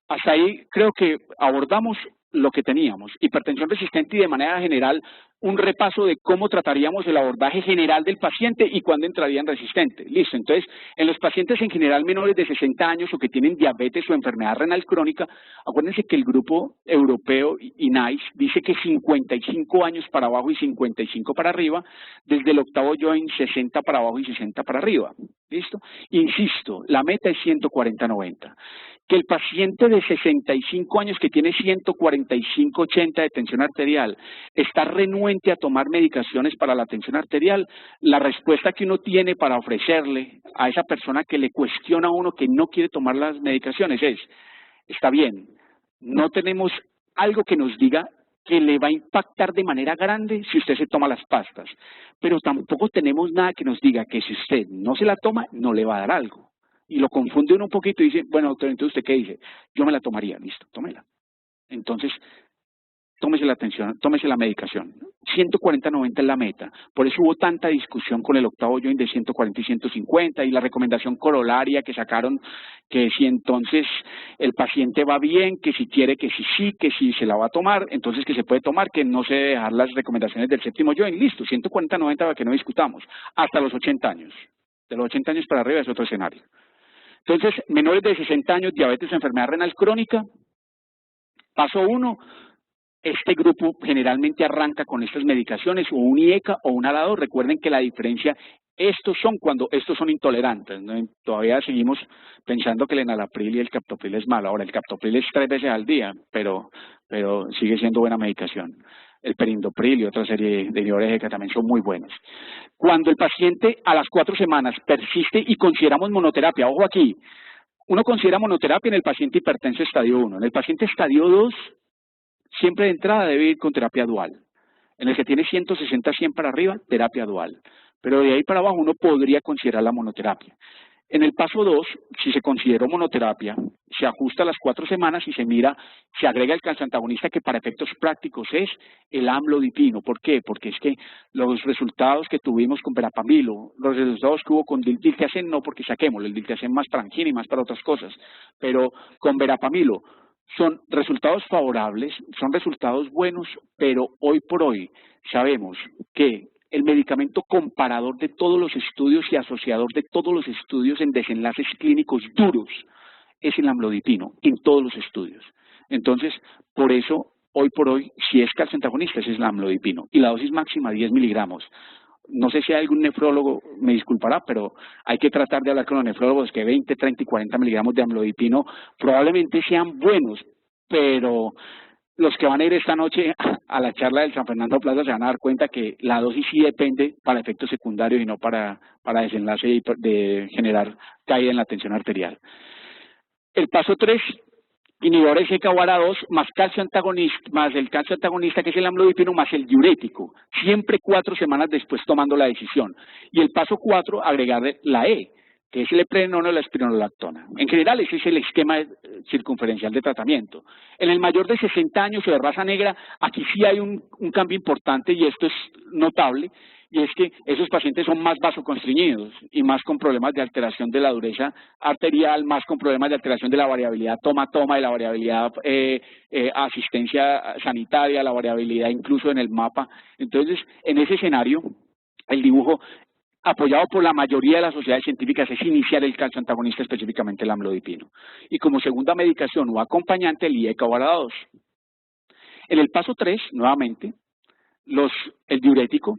hasta ahí creo que abordamos lo que teníamos, hipertensión resistente, y de manera general un repaso de cómo trataríamos el abordaje general del paciente y cuándo entraría en resistente. Listo, entonces, en los pacientes en general menores de 60 años o que tienen diabetes o enfermedad renal crónica, acuérdense que el grupo europeo INAIS dice que 55 años para abajo y 55 para arriba, desde el octavo joint 60 para abajo y 60 para arriba. ¿Listo? Insisto, la meta es 140/90. Que el paciente de 65 años que tiene 145/80 de tensión arterial está renuente a tomar medicaciones para la tensión arterial, la respuesta que uno tiene para ofrecerle a esa persona que le cuestiona a uno que no quiere tomar las medicaciones es, está bien, no tenemos algo que nos diga que le va a impactar de manera grande si usted se toma las pastas, pero tampoco tenemos nada que nos diga que si usted no se la toma, no le va a dar algo. Y lo confunde uno un poquito y dice, bueno, doctor, entonces ¿usted qué dice? Yo me la tomaría, listo, tómela. Entonces, tómese la medicación. 140/90 es la meta. Por eso hubo tanta discusión con el octavo joint de 140 y 150 y la recomendación corolaria que sacaron, que si entonces el paciente va bien, que si quiere, que si sí, que si se la va a tomar, entonces que se puede tomar, que no se debe dejar las recomendaciones del séptimo joint. Listo, 140/90 para que no discutamos. Hasta los 80 años. De los 80 años para arriba es otro escenario. Entonces, menores de 60 años, diabetes o enfermedad renal crónica. Paso 1, este grupo generalmente arranca con estas medicaciones, o un IECA o un ALA2. Recuerden que la diferencia, estos son cuando estos son intolerantes, ¿no? Todavía seguimos pensando que el enalapril y el captopril es malo. Ahora, el captopril es 3 veces al día, pero sigue siendo buena medicación. El perindopril y otra serie de inhibidores que también son muy buenos. Cuando el paciente a las 4 semanas persiste y consideramos monoterapia, ojo aquí, uno considera monoterapia en el paciente hipertenso estadio 1. En el paciente estadio 2, siempre de entrada debe ir con terapia dual. En el que tiene 160/100 para arriba, terapia dual. Pero de ahí para abajo uno podría considerar la monoterapia. En el paso 2, si se consideró monoterapia, se ajusta a las 4 semanas y se mira, se agrega el calciantagonista que para efectos prácticos es el amlodipino. ¿Por qué? Porque es que los resultados que tuvimos con verapamilo, los resultados que hubo con diltiazem, no porque saquemos el diltiazem más para angina y más para otras cosas, pero con verapamilo, son resultados favorables, son resultados buenos, pero hoy por hoy sabemos que el medicamento comparador de todos los estudios y asociador de todos los estudios en desenlaces clínicos duros es el amlodipino, en todos los estudios. Entonces, por eso, hoy por hoy, si es calcioantagonista, ese es el amlodipino. Y la dosis máxima, 10 miligramos. No sé si hay algún nefrólogo, me disculpará, pero hay que tratar de hablar con los nefrólogos que 20, 30 y 40 miligramos de amlodipino probablemente sean buenos, pero los que van a ir esta noche a la charla del San Fernando Plaza se van a dar cuenta que la dosis sí depende para efectos secundarios y no para desenlace de generar caída en la tensión arterial. El paso 3, inhibidores GKA2 más calcio antagonista, más el calcio antagonista que es el amlodipino más el diurético, siempre 4 semanas después tomando la decisión. Y el paso 4, agregarle la E, que es el eprednona o la espironolactona. En general ese es el esquema circunferencial de tratamiento. En el mayor de 60 años o de raza negra, aquí sí hay un cambio importante y esto es notable, y es que esos pacientes son más vasoconstriñidos y más con problemas de alteración de la dureza arterial, más con problemas de alteración de la variabilidad toma-toma, de la variabilidad asistencia sanitaria, la variabilidad incluso en el mapa. Entonces, en ese escenario, el dibujo apoyado por la mayoría de las sociedades científicas es iniciar el calcio antagonista, específicamente el amlodipino. Y como segunda medicación o acompañante, el IECA-2. En el paso 3, nuevamente, el diurético.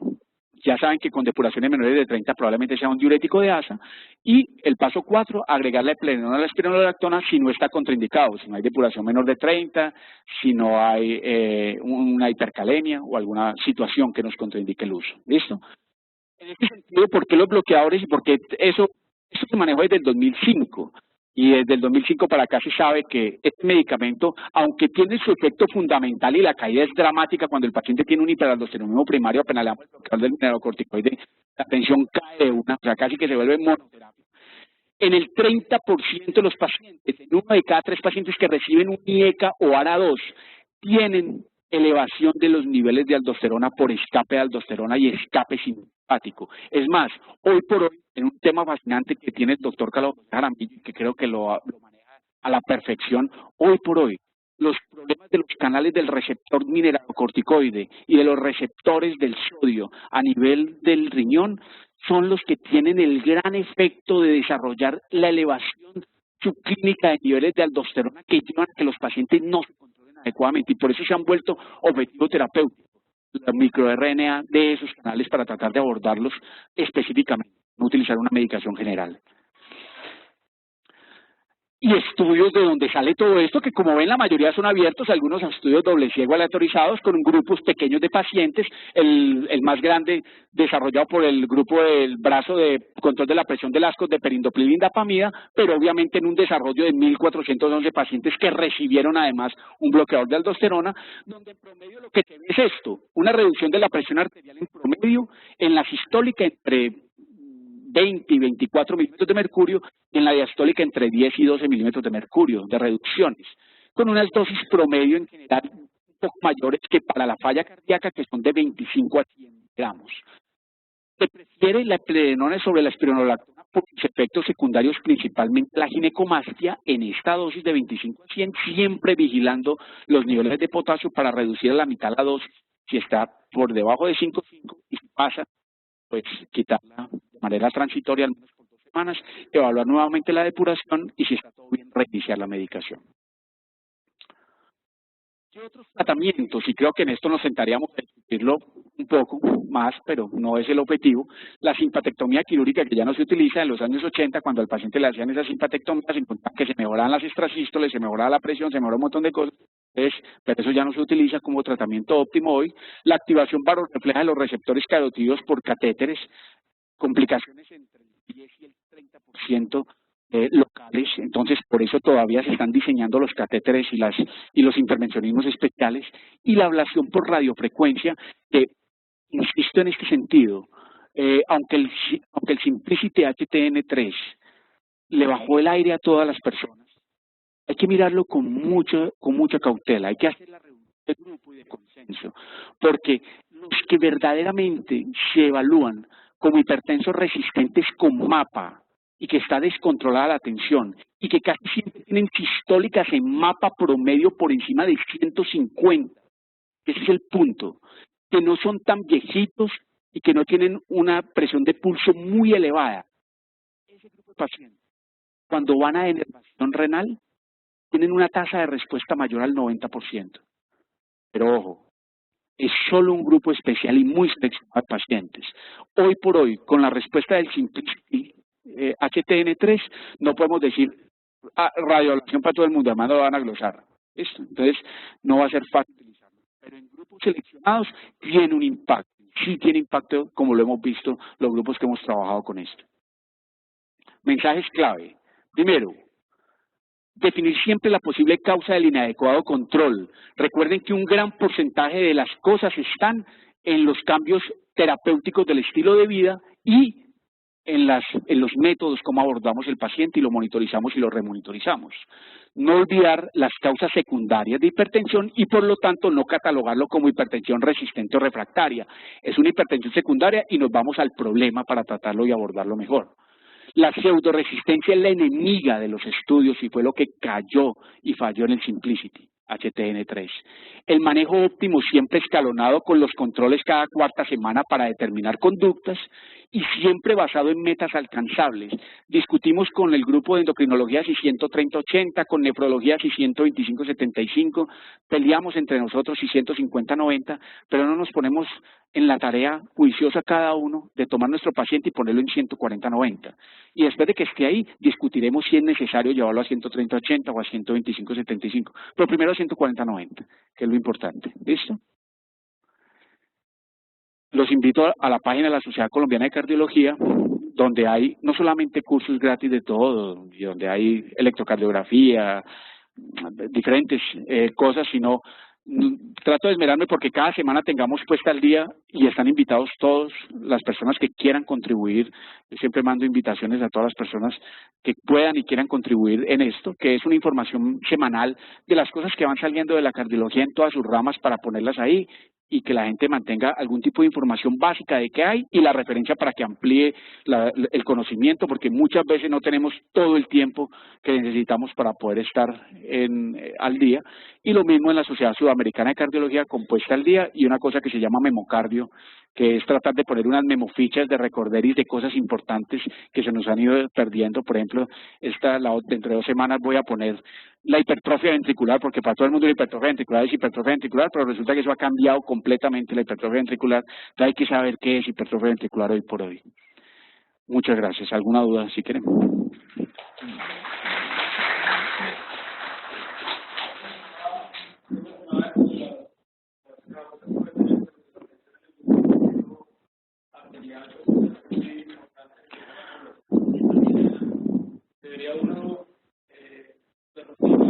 Ya saben que con depuraciones menores de 30 probablemente sea un diurético de ASA. Y el paso 4, agregarle epledrenona a la espironolactona si no está contraindicado, si no hay depuración menor de 30, si no hay una hipercalemia o alguna situación que nos contraindique el uso. ¿Listo? En este sentido, ¿por qué los bloqueadores y por qué eso se manejó desde el 2005? Y desde el 2005 para acá se sabe que este medicamento, aunque tiene su efecto fundamental y la caída es dramática cuando el paciente tiene un hiperaldosteronismo primario, apenas le damos el bloqueador del mineralocorticoide, la tensión cae de una, o sea, casi que se vuelve monoterapia. En el 30% de los pacientes, en 1 de cada 3 pacientes que reciben un IECA o ARA2, tienen elevación de los niveles de aldosterona por escape de aldosterona y escape simpático. Es más, hoy por hoy, en un tema fascinante que tiene el doctor Carlos Jaramillo, que creo que lo maneja a la perfección, hoy por hoy, los problemas de los canales del receptor mineralocorticoide y de los receptores del sodio a nivel del riñón son los que tienen el gran efecto de desarrollar la elevación subclínica de niveles de aldosterona que llevan a que los pacientes no se controlen adecuadamente y por eso se han vuelto objetivo terapéutico, la microRNA de esos canales para tratar de abordarlos específicamente, no utilizar una medicación general. Y estudios de donde sale todo esto, que como ven la mayoría son abiertos, algunos estudios doble ciego aleatorizados con grupos pequeños de pacientes, el más grande desarrollado por el grupo del brazo de control de la presión de ascos de perindopril y indapamida, pero obviamente en un desarrollo de 1.411 pacientes que recibieron además un bloqueador de aldosterona, donde en promedio lo que se ve es esto, una reducción de la presión arterial en promedio en la sistólica entre 20 y 24 milímetros de mercurio, y en la diastólica entre 10 y 12 milímetros de mercurio de reducciones, con unas dosis promedio en general un poco mayores que para la falla cardíaca, que son de 25 a 100 gramos. Se prefiere la epledrenona sobre la espironolactona por sus efectos secundarios, principalmente la ginecomastia, en esta dosis de 25 a 100, siempre vigilando los niveles de potasio para reducir a la mitad la dosis, si está por debajo de 5,5 y si pasa, pues quitarla de manera transitoria al menos por 2 semanas, evaluar nuevamente la depuración y si está todo bien, reiniciar la medicación. ¿Qué otros tratamientos? Y creo que en esto nos sentaríamos a discutirlo un poco más, pero no es el objetivo. La simpatectomía quirúrgica, que ya no se utiliza en los años 80, cuando al paciente le hacían esa simpatectomía, se encontraba que se mejoraban las extrasístoles, se mejoraba la presión, se mejoró un montón de cosas. Pero eso ya no se utiliza como tratamiento óptimo hoy. La activación barorrefleja de los receptores carotídeos por catéteres, complicaciones entre el 10 y el 30% locales, entonces por eso todavía se están diseñando los catéteres y los intervencionismos especiales, y la ablación por radiofrecuencia, que, insisto en este sentido, aunque el Simplicity HTN3 le bajó el aire a todas las personas, hay que mirarlo con mucha cautela, hay que hacer la reunión de grupo y de consenso, porque los que verdaderamente se evalúan como hipertensos resistentes con MAPA y que está descontrolada la tensión y que casi siempre tienen sistólicas en mapa promedio por encima de 150. Ese es el punto, que no son tan viejitos y que no tienen una presión de pulso muy elevada. Ese grupo de pacientes, cuando van a denervación renal, tienen una tasa de respuesta mayor al 90%. Pero ojo, es solo un grupo especial y muy seleccionado de pacientes. Hoy por hoy, con la respuesta del Simplicity HTN3, no podemos decir radioablación para todo el mundo, además no lo van a glosar. ¿Listo? Entonces, no va a ser fácil utilizarlo. Pero en grupos seleccionados tiene un impacto. Sí tiene impacto, como lo hemos visto, los grupos que hemos trabajado con esto. Mensajes clave. Primero, definir siempre la posible causa del inadecuado control. Recuerden que un gran porcentaje de las cosas están en los cambios terapéuticos del estilo de vida y en los métodos, cómo abordamos el paciente y lo monitorizamos y lo remonitorizamos. No olvidar las causas secundarias de hipertensión y por lo tanto no catalogarlo como hipertensión resistente o refractaria. Es una hipertensión secundaria y nos vamos al problema para tratarlo y abordarlo mejor. La pseudoresistencia es la enemiga de los estudios y fue lo que cayó y falló en el Simplicity HTN3. El manejo óptimo siempre escalonado con los controles cada cuarta semana para determinar conductas y siempre basado en metas alcanzables. Discutimos con el grupo de endocrinología si 130-80, con nefrología si 125-75, peleamos entre nosotros si 150-90, pero no nos ponemos en la tarea juiciosa cada uno de tomar nuestro paciente y ponerlo en 140-90. Y después de que esté ahí, discutiremos si es necesario llevarlo a 130-80 o a 125-75. Pero primero a 140-90, que es lo importante. ¿Listo? Los invito a la página de la Sociedad Colombiana de Cardiología, donde hay no solamente cursos gratis de todo, y donde hay electrocardiografía, diferentes cosas, sino trato de esmerarme porque cada semana tengamos puesta al día y están invitados todos las personas que quieran contribuir. Yo siempre mando invitaciones a todas las personas que puedan y quieran contribuir en esto, que es una información semanal de las cosas que van saliendo de la cardiología en todas sus ramas para ponerlas ahí y que la gente mantenga algún tipo de información básica de qué hay y la referencia para que amplíe el conocimiento, porque muchas veces no tenemos todo el tiempo que necesitamos para poder estar al día. Y lo mismo en la Sociedad Sudamericana de Cardiología, compuesta al día, y una cosa que se llama Memocardio, que es tratar de poner unas memofichas de recorderis de cosas importantes que se nos han ido perdiendo. Por ejemplo, dentro de 2 semanas voy a poner la hipertrofia ventricular, porque para todo el mundo la hipertrofia ventricular es hipertrofia ventricular, pero resulta que eso ha cambiado completamente la hipertrofia ventricular. Entonces hay que saber qué es hipertrofia ventricular hoy por hoy. Muchas gracias. ¿Alguna duda si quieren? Debería uno de rutina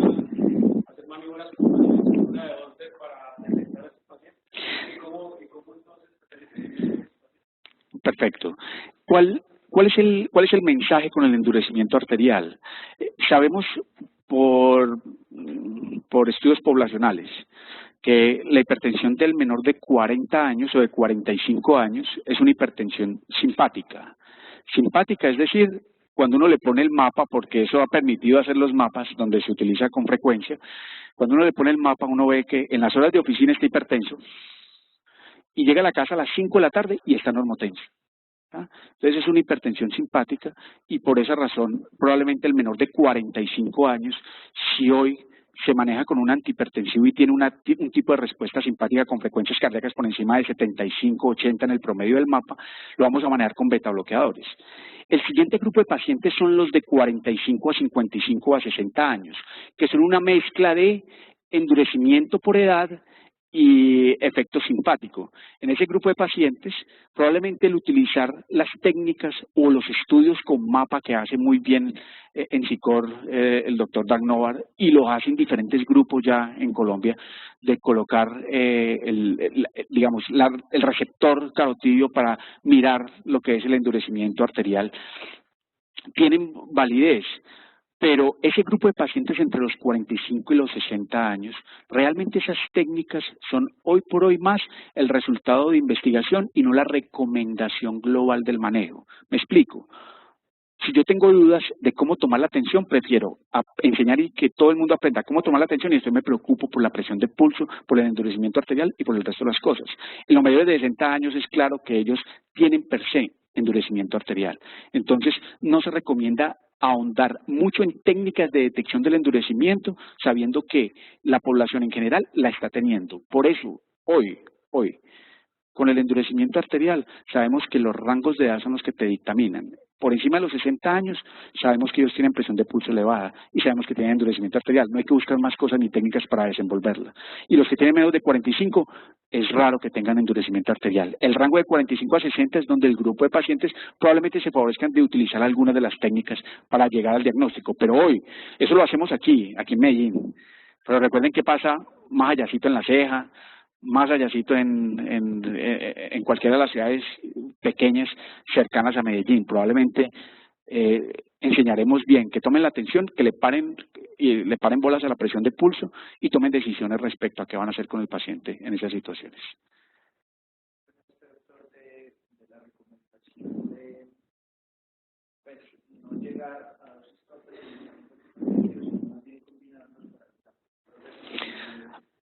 hacer maniobras una de 11 para detectar a estos pacientes. ¿Y cómo entonces? Perfecto. ¿Cuál es el mensaje con el endurecimiento arterial? Sabemos por estudios poblacionales que la hipertensión del menor de 40 años o de 45 años es una hipertensión simpática. Simpática, es decir, cuando uno le pone el mapa, porque eso ha permitido hacer los mapas donde se utiliza con frecuencia, cuando uno le pone el mapa uno ve que en las horas de oficina está hipertenso y llega a la casa a las 5 de la tarde y está normotenso. Entonces es una hipertensión simpática y por esa razón probablemente el menor de 45 años, si hoy se maneja con un antihipertensivo y tiene un tipo de respuesta simpática con frecuencias cardíacas por encima de 75, 80 en el promedio del mapa, lo vamos a manejar con beta bloqueadores. El siguiente grupo de pacientes son los de 45 a 55 a 60 años, que son una mezcla de endurecimiento por edad y efecto simpático. En ese grupo de pacientes, probablemente el utilizar las técnicas o los estudios con mapa que hace muy bien en SICOR el doctor Dan Novar, y lo hace en diferentes grupos ya en Colombia, de colocar el receptor carotidio para mirar lo que es el endurecimiento arterial, tienen validez. Pero ese grupo de pacientes entre los 45 y los 60 años, realmente esas técnicas son hoy por hoy más el resultado de investigación y no la recomendación global del manejo. Me explico. Si yo tengo dudas de cómo tomar la tensión, prefiero enseñar y que todo el mundo aprenda cómo tomar la tensión y después me preocupo por la presión de pulso, por el endurecimiento arterial y por el resto de las cosas. En los mayores de 60 años es claro que ellos tienen per se endurecimiento arterial. Entonces, no se recomienda ahondar mucho en técnicas de detección del endurecimiento, sabiendo que la población en general la está teniendo. Por eso, hoy, con el endurecimiento arterial, sabemos que los rangos de edad son los que te dictaminan. Por encima de los 60 años, sabemos que ellos tienen presión de pulso elevada y sabemos que tienen endurecimiento arterial. No hay que buscar más cosas ni técnicas para desenvolverla. Y los que tienen menos de 45, es raro que tengan endurecimiento arterial. El rango de 45 a 60 es donde el grupo de pacientes probablemente se favorezcan de utilizar algunas de las técnicas para llegar al diagnóstico. Pero hoy, eso lo hacemos aquí en Medellín. Pero recuerden que pasa más allácito en la ceja, más allácito en cualquiera de las ciudades pequeñas cercanas a Medellín. Probablemente enseñaremos bien, que tomen la atención, que le paren bolas a la presión de pulso y tomen decisiones respecto a qué van a hacer con el paciente en esas situaciones. No llegar a los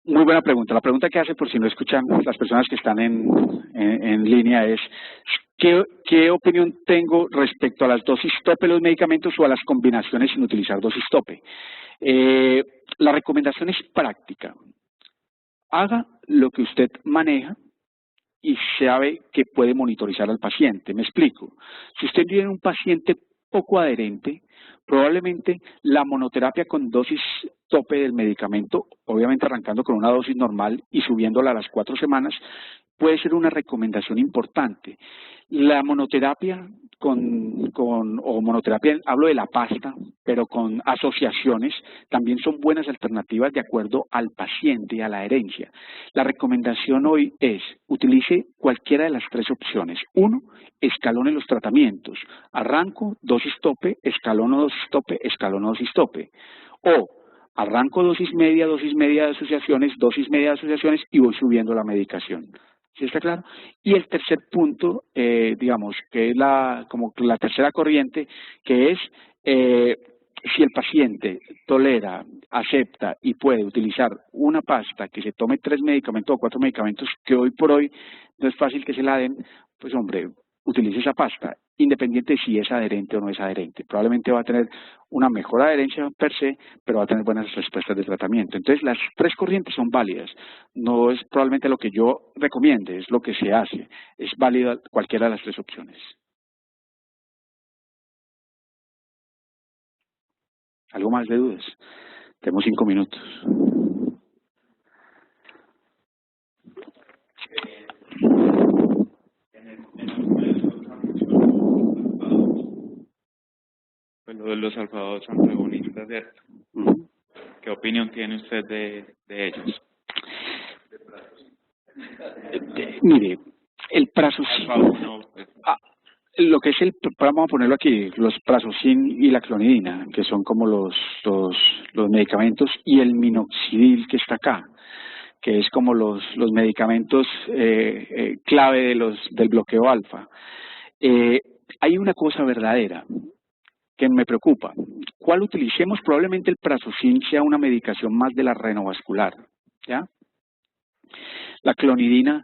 Muy buena pregunta. La pregunta que hace, por si no escuchan las personas que están en línea, es ¿qué opinión tengo respecto a las dosis tope de los medicamentos o a las combinaciones sin utilizar dosis tope? La recomendación es práctica. Haga lo que usted maneja y sabe que puede monitorizar al paciente. Me explico. Si usted tiene un paciente poco adherente, probablemente la monoterapia con dosis tope del medicamento, obviamente arrancando con una dosis normal y subiéndola a las 4 semanas, puede ser una recomendación importante. La monoterapia o monoterapia, hablo de la pasta, pero con asociaciones, también son buenas alternativas de acuerdo al paciente y a la adherencia. La recomendación hoy es, utilice cualquiera de las 3 opciones. 1, escalone los tratamientos. Arranco, dosis tope, escalono dosis tope, escalono dosis tope. O arranco dosis media de asociaciones, dosis media de asociaciones y voy subiendo la medicación. ¿Sí está claro? Y el tercer punto, digamos, que es como la tercera corriente, que es si el paciente tolera, acepta y puede utilizar una pasta que se tome 3 medicamentos o 4 medicamentos, que hoy por hoy no es fácil que se la den, pues hombre, utilice esa pasta, independiente de si es adherente o no es adherente. Probablemente va a tener una mejor adherencia per se, pero va a tener buenas respuestas de tratamiento. Entonces, las 3 corrientes son válidas. No es probablemente lo que yo recomiende, es lo que se hace. Es válida cualquiera de las 3 opciones. ¿Algo más de dudas? Tenemos 5 minutos. Pues lo de los alfabetos antagonistas, ¿cierto? ¿Qué opinión tiene usted de ellos? Mire, el prazosin, lo que es vamos a ponerlo aquí, los prazosin y la clonidina, que son como los medicamentos, y el minoxidil que está acá, que es como los medicamentos clave del bloqueo alfa. Hay una cosa verdadera que me preocupa. ¿Cuál utilicemos? Probablemente el prazosin sea una medicación más de la renovascular, ¿ya? La clonidina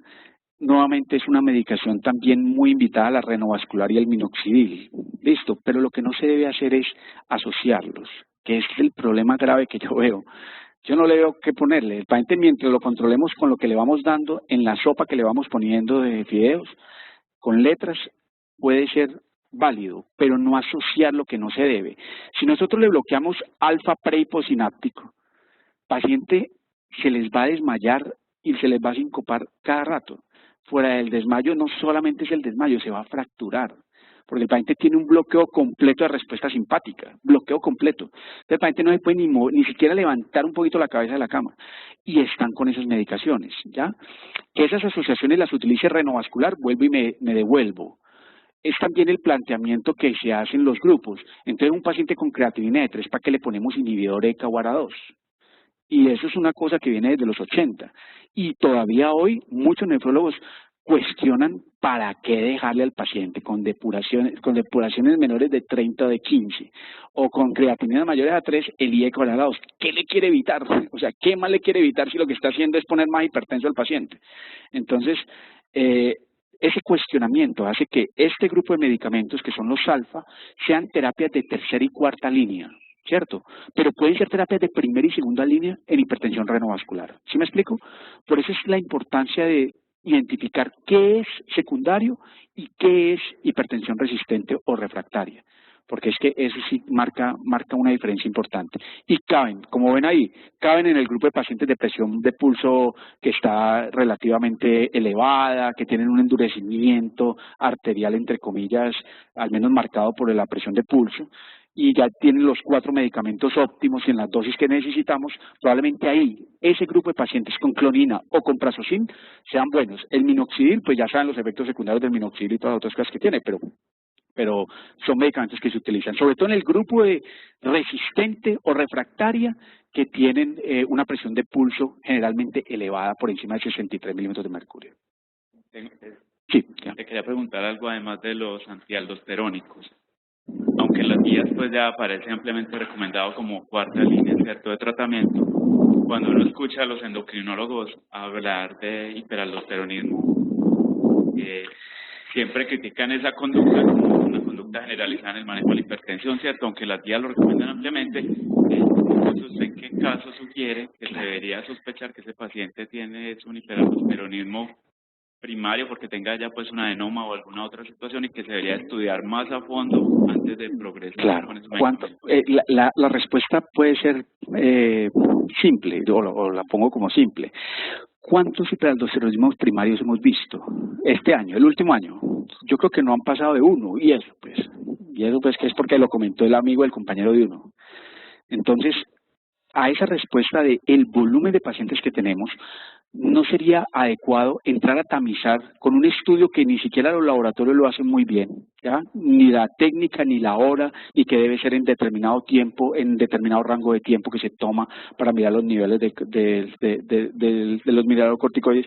nuevamente es una medicación también muy invitada a la renovascular y el minoxidil, listo, pero lo que no se debe hacer es asociarlos, que es el problema grave que yo veo. Yo no le veo qué ponerle. El paciente, mientras lo controlemos con lo que le vamos dando en la sopa que le vamos poniendo de fideos, con letras, puede ser válido, pero no asociar lo que no se debe. Si nosotros le bloqueamos alfa pre-hiposináptico, paciente se les va a desmayar y se les va a sincopar cada rato. Fuera del desmayo, no solamente es el desmayo, se va a fracturar, porque el paciente tiene un bloqueo completo de respuesta simpática, bloqueo completo. Entonces el paciente no se puede ni siquiera levantar un poquito la cabeza de la cama, y están con esas medicaciones, ¿ya? Que esas asociaciones las utilice renovascular, vuelvo y me devuelvo. Es también el planteamiento que se hace en los grupos. Entonces, un paciente con creatinina de 3, ¿para qué le ponemos inhibidor ECA o ARA2? Y eso es una cosa que viene desde los 80. Y todavía hoy muchos nefrólogos cuestionan para qué dejarle al paciente con depuraciones menores de 30 o de 15, o con creatininas mayores a 3, el IE equivalente a 2. ¿Qué le quiere evitar? O sea, ¿qué más le quiere evitar si lo que está haciendo es poner más hipertenso al paciente? Entonces, ese cuestionamiento hace que este grupo de medicamentos, que son los alfa, sean terapias de tercera y cuarta línea, ¿cierto? Pero pueden ser terapias de primera y segunda línea en hipertensión renovascular. ¿Sí me explico? Por eso es la importancia de identificar qué es secundario y qué es hipertensión resistente o refractaria, porque es que eso sí marca una diferencia importante. Y caben, como ven ahí, caben en el grupo de pacientes de presión de pulso que está relativamente elevada, que tienen un endurecimiento arterial, entre comillas, al menos marcado por la presión de pulso, y ya tienen los 4 medicamentos óptimos y en las dosis que necesitamos. Probablemente ahí, ese grupo de pacientes con clonina o con prazosin sean buenos. El minoxidil, pues ya saben los efectos secundarios del minoxidil y todas las otras cosas que tiene, pero son medicamentos que se utilizan, sobre todo en el grupo de resistente o refractaria, que tienen una presión de pulso generalmente elevada por encima de 63 milímetros de mercurio. Sí, ya. Te quería preguntar algo además de los antialdosterónicos. Aunque en las guías pues ya aparece ampliamente recomendado como cuarta línea, ¿cierto?, de tratamiento, cuando uno escucha a los endocrinólogos hablar de hiperaldosteronismo, siempre critican esa conducta como una conducta generalizada en el manejo de la hipertensión, ¿cierto? Aunque las guías lo recomiendan ampliamente, entonces ¿usted en qué caso sugiere que se debería sospechar que ese paciente tiene un hiperaldosteronismo primario porque tenga ya pues una adenoma o alguna otra situación y que se debería estudiar más a fondo antes de progresar? Claro, con ese medicamento? la respuesta puede ser simple, o la pongo como simple. ¿Cuántos hiperaldosteronismos primarios hemos visto este año, el último año? Yo creo que no han pasado de 1, y eso pues que es porque lo comentó el amigo, el compañero de uno. Entonces, a esa respuesta de el volumen de pacientes que tenemos, no sería adecuado entrar a tamizar con un estudio que ni siquiera los laboratorios lo hacen muy bien, ¿ya? Ni la técnica, ni la hora, y que debe ser en determinado tiempo, en determinado rango de tiempo que se toma para mirar los niveles de los mineralocorticoides.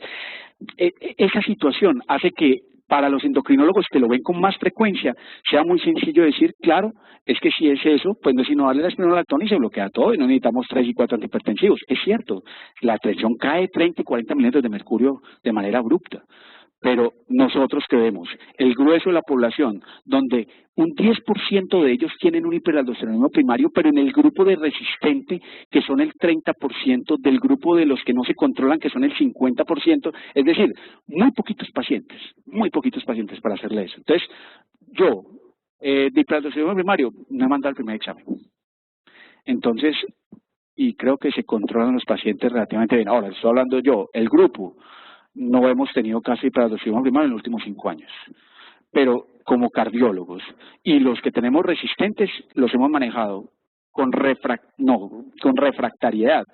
Esa situación hace que para los endocrinólogos que lo ven con más frecuencia, sea muy sencillo decir, claro, es que si es eso, pues no es sino darle la espironolactona y se bloquea todo y no necesitamos 3 y 4 antihipertensivos. Es cierto, la tensión cae 30 y 40 milímetros de mercurio de manera abrupta, pero nosotros que vemos el grueso de la población, donde un 10% de ellos tienen un hiperaldosteronismo primario, pero en el grupo de resistente, que son el 30%, del grupo de los que no se controlan, que son el 50%, es decir, muy poquitos pacientes para hacerle eso. Entonces, yo, de hiperaldosteronismo primario, no he mandado el primer examen. Entonces, y creo que se controlan los pacientes relativamente bien. Ahora, estoy hablando yo, el grupo, no hemos tenido casos de hiperaldosteronismo primario en los últimos 5 años. Pero como cardiólogos, y los que tenemos resistentes, los hemos manejado con refractariedad.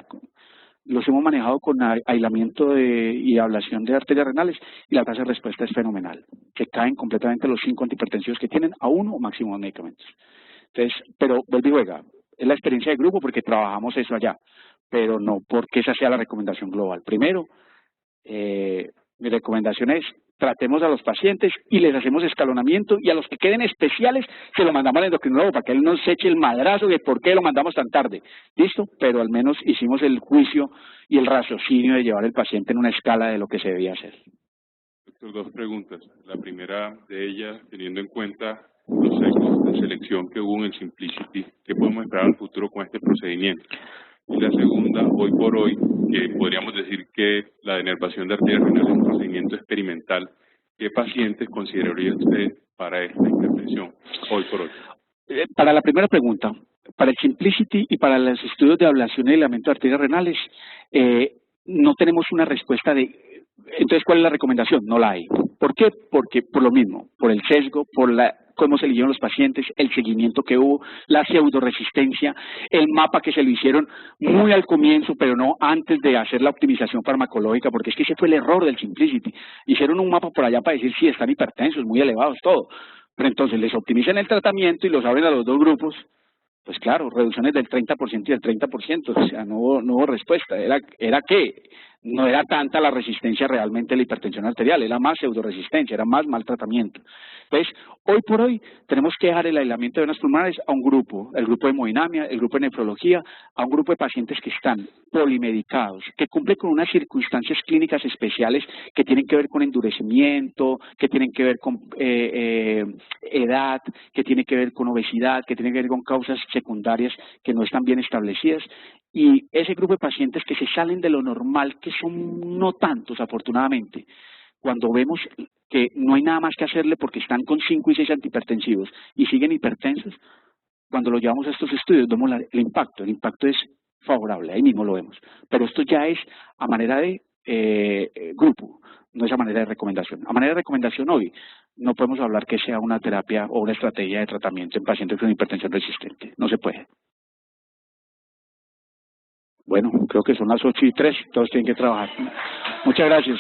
Los hemos manejado con aislamiento y ablación de arterias renales, y la tasa de respuesta es fenomenal, que caen completamente los 5 antihipertensivos que tienen a 1 o máximo 2 medicamentos. Entonces, pero vuelvo y juega, es la experiencia de grupo porque trabajamos eso allá, pero no porque esa sea la recomendación global. Primero, mi recomendación es, tratemos a los pacientes y les hacemos escalonamiento, y a los que queden especiales se lo mandamos al endocrinólogo para que él nos eche el madrazo de por qué lo mandamos tan tarde. ¿Listo? Pero al menos hicimos el juicio y el raciocinio de llevar al paciente en una escala de lo que se debía hacer. Doctor, 2 preguntas. La primera de ellas, teniendo en cuenta los sesgos de selección que hubo en el Simplicity, ¿qué podemos esperar al futuro con este procedimiento? Y la segunda, hoy por hoy, que podríamos decir que la denervación de arterias renales es un procedimiento experimental, ¿qué pacientes consideraría usted para esta intervención hoy por hoy? Para la primera pregunta, para el Simplicity y para los estudios de ablación y aislamiento de arterias renales, no tenemos una respuesta de... Entonces, ¿cuál es la recomendación? No la hay. ¿Por qué? Porque por lo mismo, por el sesgo, por cómo se eligieron los pacientes, el seguimiento que hubo, la pseudoresistencia, el mapa que se lo hicieron muy al comienzo, pero no antes de hacer la optimización farmacológica, porque es que ese fue el error del Simplicity. Hicieron un mapa por allá para decir, sí, están hipertensos, muy elevados, todo. Pero entonces les optimizan el tratamiento y los abren a los 2 grupos. Pues claro, reducciones del 30% y del 30%, o sea, no hubo respuesta. ¿Era qué? no era tanta la resistencia realmente a la hipertensión arterial, era más pseudoresistencia, era más maltratamiento. Entonces, hoy por hoy tenemos que dejar el aislamiento de venas pulmonares a un grupo, el grupo de hemodinamia, el grupo de nefrología, a un grupo de pacientes que están polimedicados, que cumplen con unas circunstancias clínicas especiales que tienen que ver con endurecimiento, que tienen que ver con edad, que tienen que ver con obesidad, que tienen que ver con causas secundarias que no están bien establecidas. Y ese grupo de pacientes que se salen de lo normal, que son no tantos afortunadamente, cuando vemos que no hay nada más que hacerle porque están con 5 y 6 antihipertensivos y siguen hipertensos, cuando lo llevamos a estos estudios vemos el impacto es favorable, ahí mismo lo vemos. Pero esto ya es a manera de grupo, no es a manera de recomendación. A manera de recomendación hoy no podemos hablar que sea una terapia o una estrategia de tratamiento en pacientes con hipertensión resistente, no se puede. Bueno, creo que son las 8:03, todos tienen que trabajar. Muchas gracias.